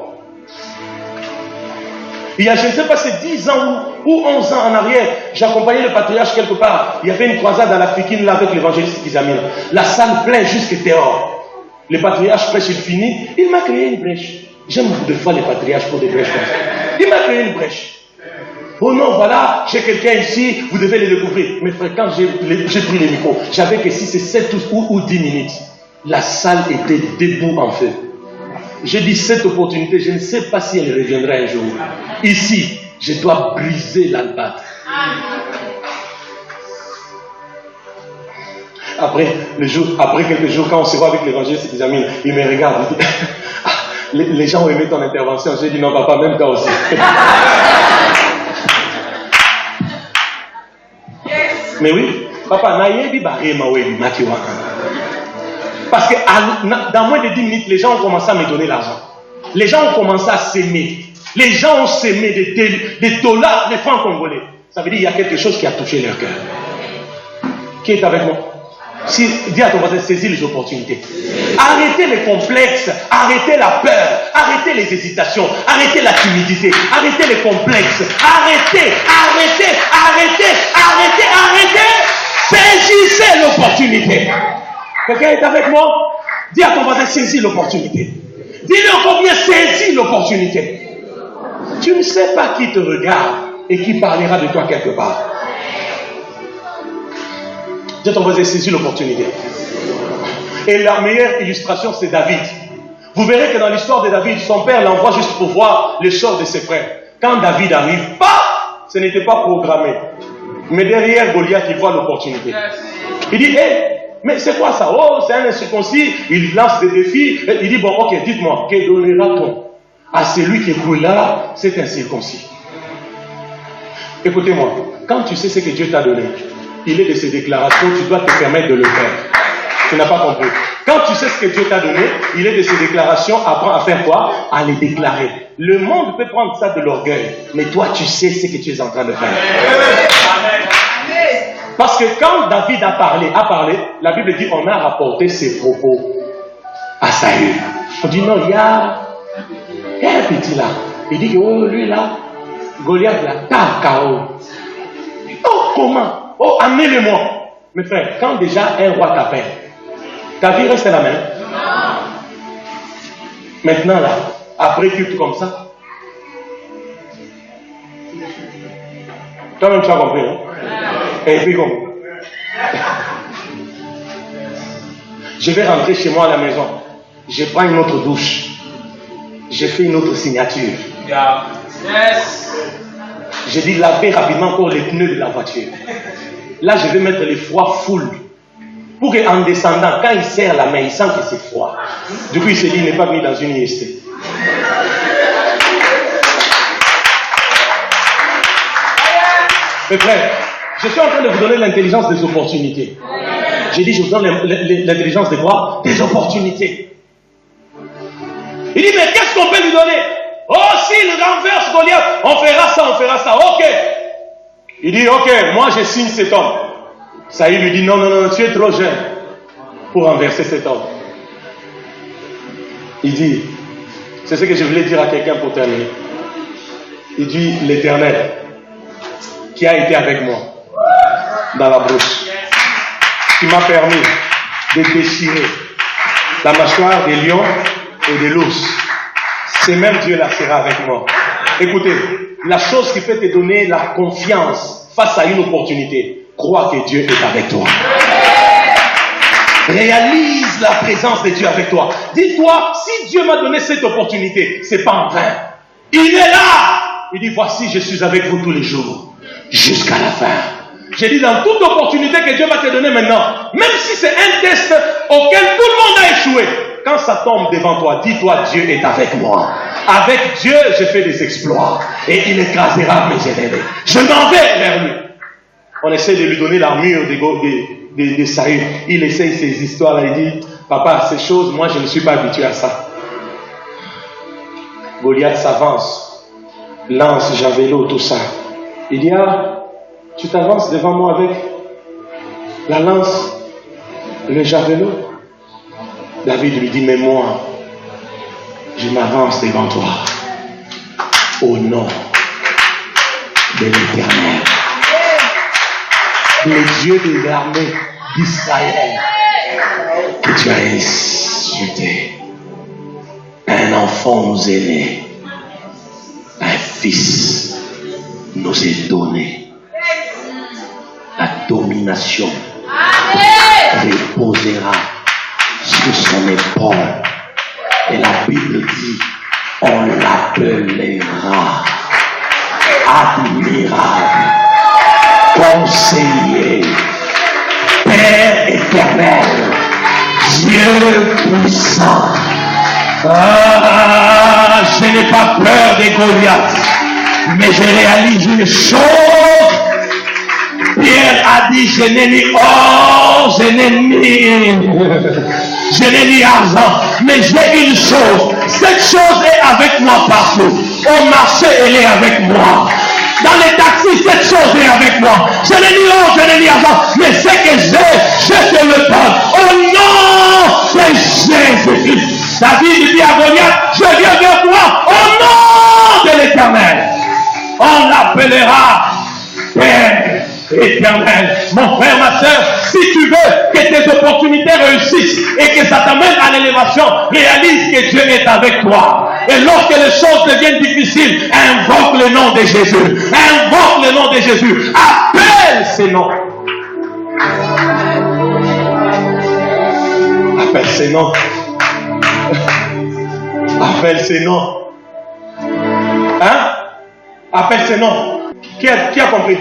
Il y a, je ne sais pas, c'est 10 ans ou 11 ans en arrière, j'accompagnais le patriarche quelque part. Il y avait une croisade à l'Africaine là avec l'évangéliste Kizamina. La salle pleine jusque dehors. Le patriarche prêche, il finit. Il m'a créé une brèche. J'aime beaucoup de fois les patriarches pour des brèches comme ça. Il m'a créé une brèche. Oh non, voilà, j'ai quelqu'un ici, vous devez le découvrir. Mais frère, quand j'ai pris le micro, j'avais que si c'est 7 ou 10 minutes. La salle était debout en feu. J'ai dit, cette opportunité, je ne sais pas si elle reviendra un jour. Ici, je dois briser l'albâtre. Après quelques jours, quand on se voit avec l'évangéliste, il me regarde, il dit, les gens ont aimé ton intervention. J'ai dit, non papa, même toi aussi. Mais oui, papa, naïe, parce que dans moins de 10 minutes, les gens ont commencé à me donner l'argent. Les gens ont commencé à s'aimer. Les gens ont s'aimé des dollars, des francs congolais. Ça veut dire qu'il y a quelque chose qui a touché leur cœur. Qui est avec moi? Si, dis à ton voisin, saisis les opportunités. Arrêtez les complexes, arrêtez la peur, arrêtez les hésitations, arrêtez la timidité, arrêtez les complexes, arrêtez. Saisissez l'opportunité. Quelqu'un est avec moi? Dis à ton voisin, saisis l'opportunité. Dis-le encore bien, saisis l'opportunité. Tu ne sais pas qui te regarde et qui parlera de toi quelque part. Dis à ton voisin, saisis l'opportunité. Et la meilleure illustration, c'est David. Vous verrez que dans l'histoire de David, son père l'envoie juste pour voir le sort de ses frères. Quand David arrive, ce n'était pas programmé. Mais derrière Goliath, il voit l'opportunité. Il dit, mais c'est quoi ça? Oh, c'est un incirconcis. Il lance des défis. Il dit, bon, ok, dites-moi, que donnera-t-on à celui qui écoulera cet incirconcis? Écoutez-moi, quand tu sais ce que Dieu t'a donné, il est de ses déclarations, tu dois te permettre de le faire. Tu n'as pas compris. Quand tu sais ce que Dieu t'a donné, il est de ses déclarations, apprends à faire quoi? À les déclarer. Le monde peut prendre ça de l'orgueil, mais toi tu sais ce que tu es en train de faire. Amen. Parce que quand David a parlé, la Bible dit on a rapporté ses propos à Saül. On dit non, il y a un petit là. Il dit oh lui là, Goliath là, t'as KO. Oh comment? Oh amenez-le-moi. Mes frères, quand déjà un roi t'appelle, ta vie reste la même. Maintenant là, après culte comme ça, toi-même tu as compris, hein? Et puis comment? Je vais rentrer chez moi à la maison. Je prends une autre douche. Je fais une autre signature. Je dis laver rapidement encore les pneus de la voiture. Là, je vais mettre les froid full. Pour qu'en descendant, quand il serre la main, il sent que c'est froid. Du coup, il se dit, il n'est pas mis dans une IST. Mes frères, je suis en train de vous donner l'intelligence des opportunités. J'ai dit, je vous donne l'intelligence de quoi? Des opportunités. Il dit, mais qu'est-ce qu'on peut lui donner? Oh, s'il renverse Goliath, on fera ça. Ok. Il dit, ok, moi je signe cet homme. Saül lui dit, non, tu es trop jeune pour renverser cet homme. Il dit, c'est ce que je voulais dire à quelqu'un pour terminer. Il dit, l'Éternel qui a été avec moi dans la brousse, qui m'a permis de déchirer la mâchoire des lions et de l'ours. C'est même Dieu là sera avec moi. Écoutez, la chose qui peut te donner la confiance face à une opportunité, crois que Dieu est avec toi. Réalise la présence de Dieu avec toi. Dis-toi, si Dieu m'a donné cette opportunité, c'est pas en vain. Il est là. Il dit, voici, je suis avec vous tous les jours, jusqu'à la fin. J'ai dit, dans toute opportunité que Dieu va te donner maintenant, même si c'est un test auquel tout le monde a échoué, quand ça tombe devant toi, dis-toi, Dieu est avec moi. Avec Dieu, je fais des exploits. Et il écrasera mes ennemis. Je m'en vais vers lui. On essaie de lui donner l'armure de Saül. Il essaye ces histoires-là. Il dit, papa, ces choses, moi, je ne suis pas habitué à ça. Goliath s'avance. Lance, javelot, tout ça. Il dit, ah, tu t'avances devant moi avec la lance, le javelot. David lui dit, mais moi, je m'avance devant toi au nom de l'Éternel, le Dieu de l'armée d'Israël, que tu as insulté. Un enfant nous est né, un fils nous est donné. La domination reposera sur son épaule. Et la Bible dit, on l'appellera admirable, conseiller, Père éternel, Dieu puissant. Ah, je n'ai pas peur des Goliath, mais je réalise une chose. Pierre a dit, je n'ai ni or, je n'ai ni argent, mais j'ai une chose. Cette chose est avec moi partout. Au marché, elle est avec moi. Dans les taxis, cette chose est avec moi. Je n'ai ni or, je n'ai ni argent, mais ce que j'ai, je te le donne. Au nom de Jésus. David dit à Goliath, je viens vers toi au nom de l'Éternel. On l'appellera Père éternel. Mon frère, ma soeur, si tu veux que tes opportunités réussissent et que ça t'amène à l'élévation, réalise que Dieu est avec toi. Et lorsque les choses deviennent difficiles, invoque le nom de Jésus. Invoque le nom de Jésus. Appelle ces noms. Appelle ses noms. Appelle ses noms. Hein? Appelle ses noms. Qui a compris?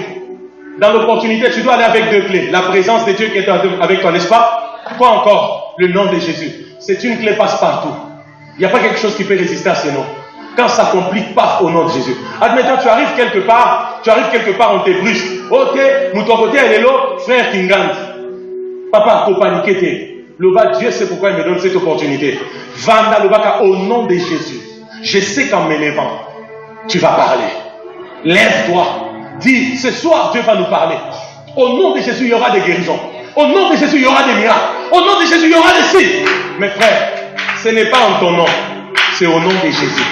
Dans l'opportunité, tu dois aller avec deux clés. La présence de Dieu qui est avec toi, n'est-ce pas? Quoi encore? Le nom de Jésus. C'est une clé passe-partout. Il n'y a pas quelque chose qui peut résister à ce nom. Quand ça complique, pas au nom de Jésus. Admettons, tu arrives quelque part, on te brusque. Ok, nous ton côté, elle est là, frère Kingand. Papa, faut paniquer. Le bas, Dieu sait pourquoi il me donne cette opportunité. Vanda le baka au nom de Jésus. Je sais qu'en m'élevant, tu vas parler. Lève-toi. Dis, ce soir, Dieu va nous parler. Au nom de Jésus, il y aura des guérisons. Au nom de Jésus, il y aura des miracles. Au nom de Jésus, il y aura des signes. Mes frères, ce n'est pas en ton nom, c'est au nom de Jésus.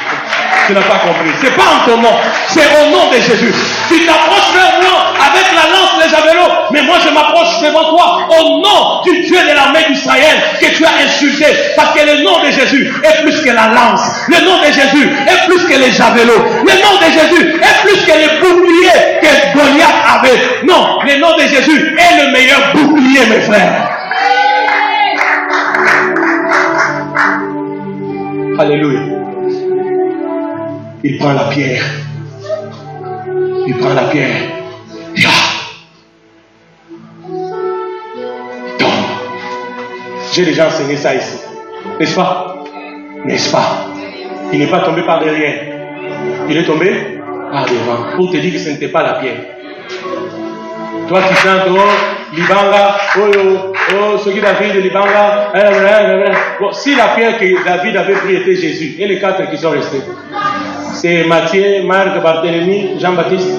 Tu n'as pas compris. Ce n'est pas en ton nom, c'est au nom de Jésus. Tu t'approches vers moi avec la lance, les javelots, mais moi je m'approche devant toi au nom du Dieu de l'armée d'Israël que tu as insulté. Parce que le nom de Jésus est plus que la lance. Le nom de Jésus est plus que les javelots. Le nom de Jésus est plus que les boucliers que Goliath avait. Non, le nom de Jésus est le meilleur bouclier, mes frères. Alléluia. Il prend la pierre. Il prend la pierre. Ya. Il tombe. J'ai déjà enseigné ça ici. N'est-ce pas? N'est-ce pas? Il n'est pas tombé par derrière. Il est tombé par devant. Pour te dire que ce n'était pas la pierre. Toi qui chantes, oh, Libanga, oh, ce qui David, Libanga, bon, si la pierre que David avait pris était Jésus, et les quatre qui sont restés, c'est Matthieu, Marc, Barthélemy, Jean-Baptiste.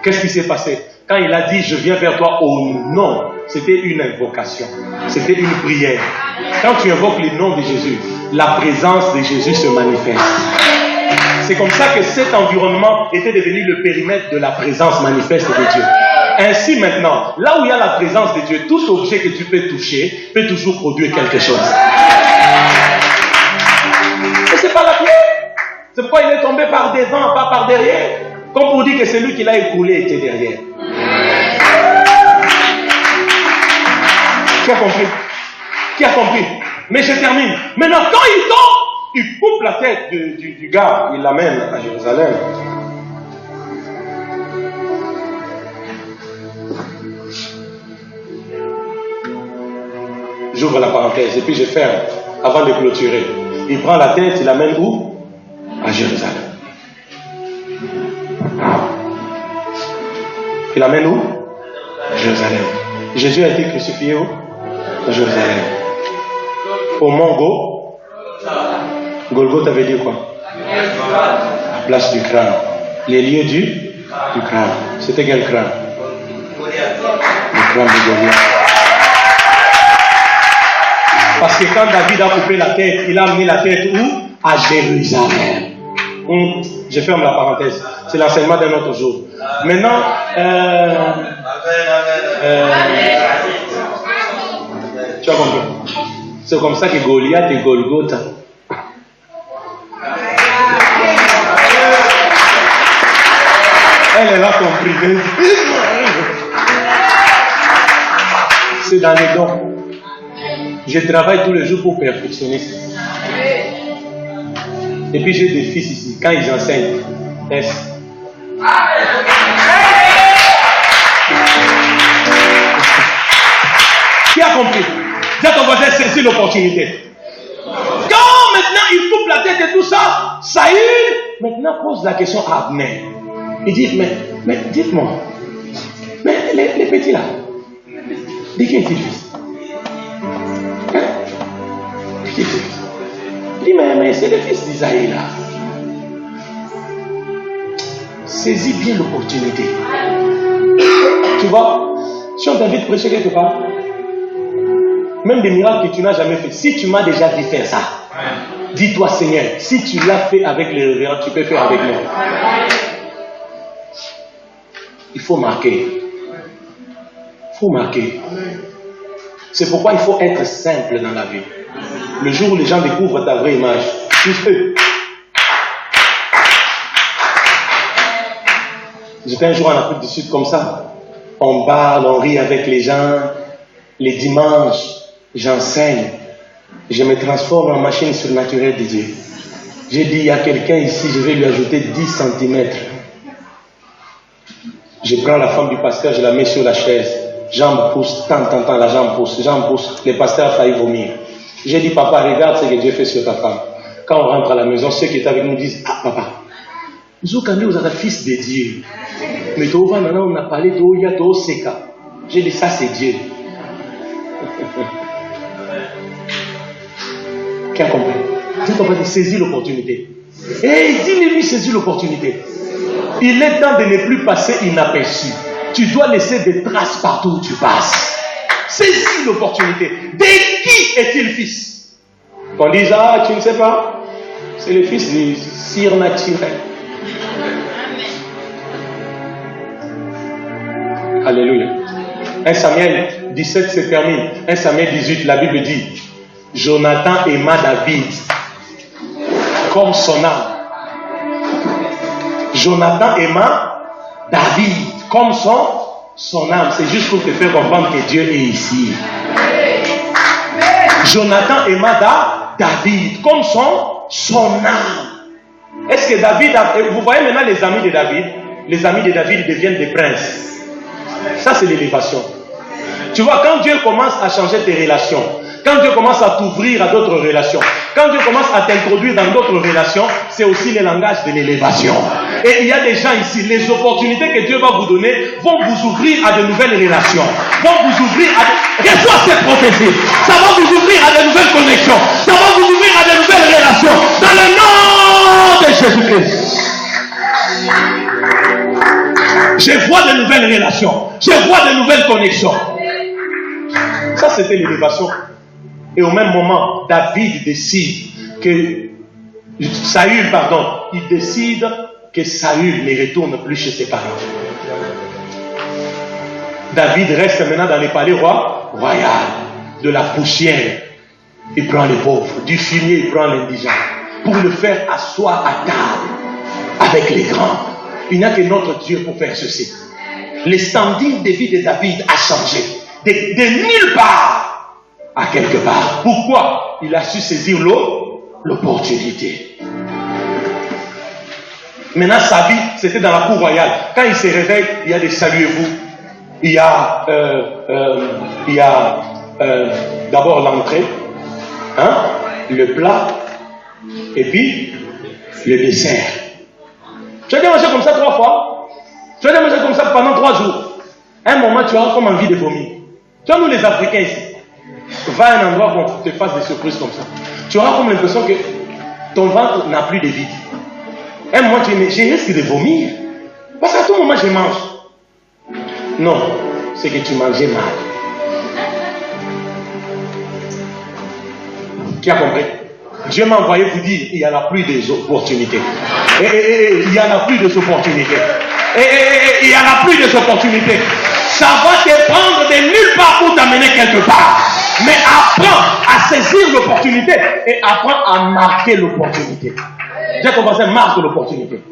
Qu'est-ce qui s'est passé? Quand il a dit, je viens vers toi au nom, c'était une invocation, c'était une prière. Quand tu invoques le nom de Jésus, la présence de Jésus se manifeste. C'est comme ça que cet environnement était devenu le périmètre de la présence manifeste de Dieu. Ainsi maintenant, là où il y a la présence de Dieu, tout objet que tu peux toucher peut toujours produire quelque chose. Et c'est pas la pierre. C'est pourquoi il est tombé par devant, pas par derrière. Comme pour dire que celui qui l'a écoulé était derrière. Qui a compris? Qui a compris? Mais je termine. Maintenant, quand il tombe, il coupe la tête du gars, il l'amène à Jérusalem. J'ouvre la parenthèse et puis je ferme avant de clôturer. Il prend la tête, il l'amène où? À Jérusalem. Il l'amène où? À Jérusalem. Jésus a été crucifié où? À Jérusalem. Au mont Golgotha veut dire quoi? La place du crâne. Les lieux du crâne. C'était quel crâne? Le crâne de Goliath. Parce que quand David a coupé la tête, il a amené la tête où? À Jérusalem. Je ferme la parenthèse. C'est l'enseignement d'un autre jour. Maintenant, tu as compris? C'est comme ça que Goliath et Golgotha. Elle a compris. C'est dans les dons. Je travaille tous les jours pour perfectionner ça. Et puis j'ai des fils ici. Quand ils enseignent, Qui a compris? Dis à ton voisin, c'est l'opportunité. Quand maintenant il coupe la tête et tout ça, Saül maintenant pose la question à Abner. Il dit, mais dites-moi, mais les petits là, de qui est-il fils? Hein? De qui est-il fils? Il dit, mais c'est le fils d'Isaïe là. Saisis bien l'opportunité. Tu vois, si on t'invite à prêcher quelque part, même des miracles que tu n'as jamais fait, si tu m'as déjà dit faire ça, dis-toi Seigneur, si tu l'as fait avec les révérends, tu peux faire avec moi. Il faut marquer. Il faut marquer. C'est pourquoi il faut être simple dans la vie. Le jour où les gens découvrent ta vraie image, tu fais. J'étais un jour en Afrique du Sud comme ça. On parle, on rit avec les gens. Les dimanches, j'enseigne. Je me transforme en machine surnaturelle de Dieu. J'ai dit, il y a quelqu'un ici, je vais lui ajouter 10 cm. Je prends la femme du pasteur, je la mets sur la chaise. Jambe pousse, tant, la jambe pousse. Le pasteur a failli vomir. J'ai dit, papa, regarde ce que Dieu fait sur ta femme. Quand on rentre à la maison, ceux qui étaient avec nous disent, ah papa, vous êtes un fils de Dieu. Mais on a parlé de Seka. J'ai dit, ça c'est Dieu. Qui a compris? Dieu t'a dit, saisis l'opportunité. Et dis-lui, saisis l'opportunité. Il est temps de ne plus passer inaperçu. Tu dois laisser des traces partout où tu passes. Saisis l'opportunité. De qui est-il fils? Qu'on dise, ah, tu ne sais pas. C'est le fils du surnaturel. Alléluia. 1 Samuel 17 se termine. 1 Samuel 18, la Bible dit, Jonathan aima David comme son âme. Jonathan aima David comme son âme. C'est juste pour te faire comprendre que Dieu est ici. Jonathan aima David comme son âme. Est-ce que David vous voyez maintenant les amis de David? Les amis de David deviennent des princes. Ça c'est l'élévation. Tu vois, quand Dieu commence à changer tes relations, quand Dieu commence à t'ouvrir à d'autres relations, quand Dieu commence à t'introduire dans d'autres relations, c'est aussi le langage de l'élévation. Et il y a des gens ici, les opportunités que Dieu va vous donner vont vous ouvrir à de nouvelles relations, vont vous ouvrir à... Reçois cette prophétie. Ça va vous ouvrir à de nouvelles connexions, ça va vous ouvrir à de nouvelles relations, dans le nom de Jésus-Christ. Je vois de nouvelles relations, je vois de nouvelles connexions. Ça c'était l'élévation. Et au même moment, David décide que Saül, il décide que Saül ne retourne plus chez ses parents. David reste maintenant dans les palais royaux. De la poussière, il prend les pauvres. Du fumier, il prend l'indigent. Pour le faire asseoir à table avec les grands. Il n'y a que notre Dieu pour faire ceci. Le standing de vie de David a changé. De nulle part à quelque part. Pourquoi? Il a su saisir l'opportunité. Maintenant, sa vie, c'était dans la cour royale. Quand il se réveille, il y a des saluez-vous. Il y a d'abord l'entrée, le plat, et puis le dessert. Tu as déjà mangé comme ça 3 fois? Tu as déjà mangé comme ça pendant 3 jours? Un moment, tu auras comme envie de vomir. Tu vois, nous les Africains ici, va à un endroit où on te fasse des surprises comme ça. Tu auras comme l'impression que ton ventre n'a plus de vide. Un moment, tu dis, je risque de vomir. Parce qu'à tout moment, je mange. Non, c'est que tu mangeais mal. Qui a compris? Dieu m'a envoyé vous dire, il n'y en a plus des opportunités. Il n'y en a plus des opportunités. Il n'y en a plus des opportunités. Ça va te prendre de nulle part pour t'amener quelque part. Mais apprends à saisir l'opportunité et apprends à marquer l'opportunité. J'ai commencé à marquer l'opportunité.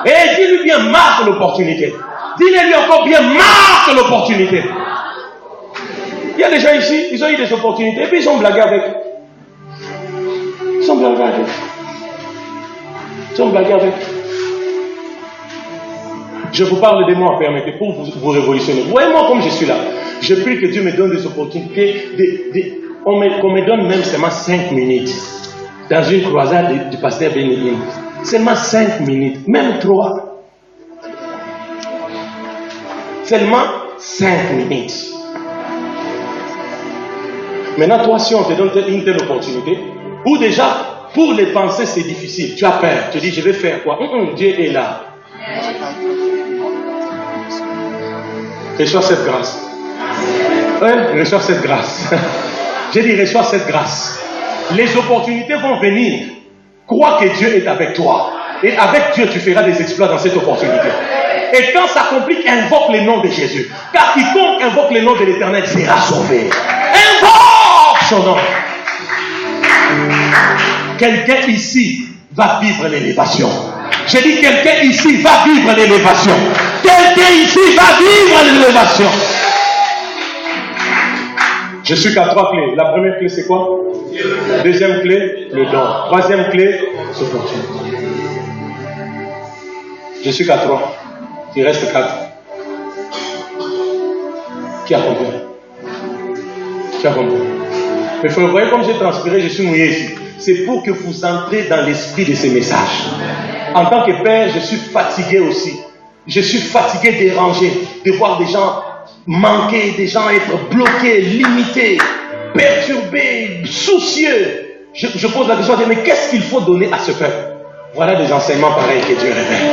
Et dis-lui bien, marque l'opportunité. Dis-lui encore bien, marque l'opportunité. Il y a des gens ici, ils ont eu des opportunités et puis ils ont blagué avec. Ils ont blagué avec. Ils ont blagué avec. Je vous parle de moi, permettez, pour vous révolutionner. Voyez-moi comme je suis là. Je prie que Dieu me donne des opportunités. Qu'on me donne même seulement 5 minutes. Dans une croisade du pasteur Bénédine. Seulement 5 minutes. Même 3. Seulement 5 minutes. Maintenant, toi, si on te donne une telle opportunité, ou déjà, pour les pensées, c'est difficile. Tu as peur. Tu dis, je vais faire quoi? Dieu est là. Reçois cette grâce. Reçois cette grâce. J'ai dit, reçois cette grâce. Les opportunités vont venir. Crois que Dieu est avec toi. Et avec Dieu, tu feras des exploits dans cette opportunité. Et quand ça complique, invoque le nom de Jésus. Car quiconque invoque le nom de l'Éternel sera sauvé. Invoque son nom. Quelqu'un ici va vivre l'élévation. J'ai dit, quelqu'un ici va vivre l'élévation. Quelqu'un ici va vivre l'élévation. Je suis qu'à 3 clés. La première clé, c'est quoi? Deuxième clé, le don. Troisième clé, l'opportunité. Je suis qu'à 3. Il reste 4. Qui a compris? Qui a compris? Mais vous voyez comme j'ai transpiré, je suis mouillé ici. C'est pour que vous entrez dans l'esprit de ces messages. En tant que père, je suis fatigué aussi. Je suis fatigué, dérangé, de voir des gens manquer, des gens être bloqués, limités, perturbés, soucieux. Je pose la question, mais qu'est-ce qu'il faut donner à ce peuple? Voilà des enseignements pareils que Dieu révèle.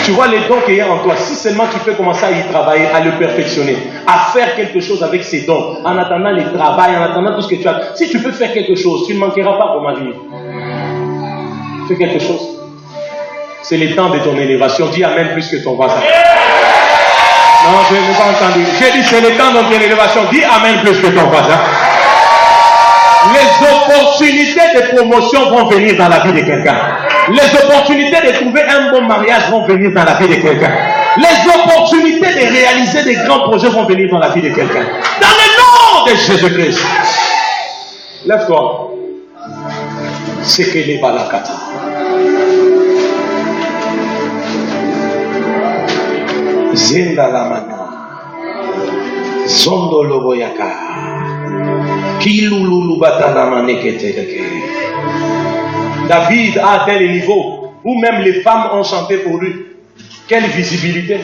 Tu vois les dons qu'il y a en toi. Si seulement tu peux commencer à y travailler, à le perfectionner, à faire quelque chose avec ces dons, en attendant les travails, en attendant tout ce que tu as. Si tu peux faire quelque chose, tu ne manqueras pas pour ma vie. Fais quelque chose. C'est le temps de ton élévation. Dis Amen plus que ton voisin. Non, je n'ai pas entendu. J'ai dit c'est le temps de ton élévation. Dis Amen plus que ton voisin. Les opportunités de promotion vont venir dans la vie de quelqu'un. Les opportunités de trouver un bon mariage vont venir dans la vie de quelqu'un. Les opportunités de réaliser des grands projets vont venir dans la vie de quelqu'un. Dans le nom de Jésus-Christ. Lève-toi. C'est que les balakata. Zindalamana. Zondoloboyaka. David a atteint le niveau où même les femmes ont chanté pour lui. Quelle visibilité!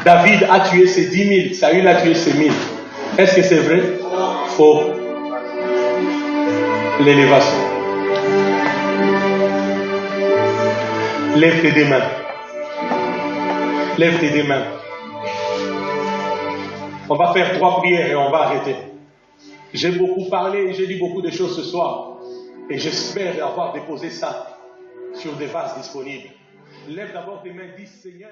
David a tué ses 10 000, Saül a tué ses 1000. Est-ce que c'est vrai? Faux. L'élévation. Lève tes deux mains. Lève tes deux mains. On va faire 3 prières et on va arrêter. J'ai beaucoup parlé, j'ai dit beaucoup de choses ce soir. Et j'espère avoir déposé ça sur des vases disponibles. Lève d'abord tes mains, dis Seigneur.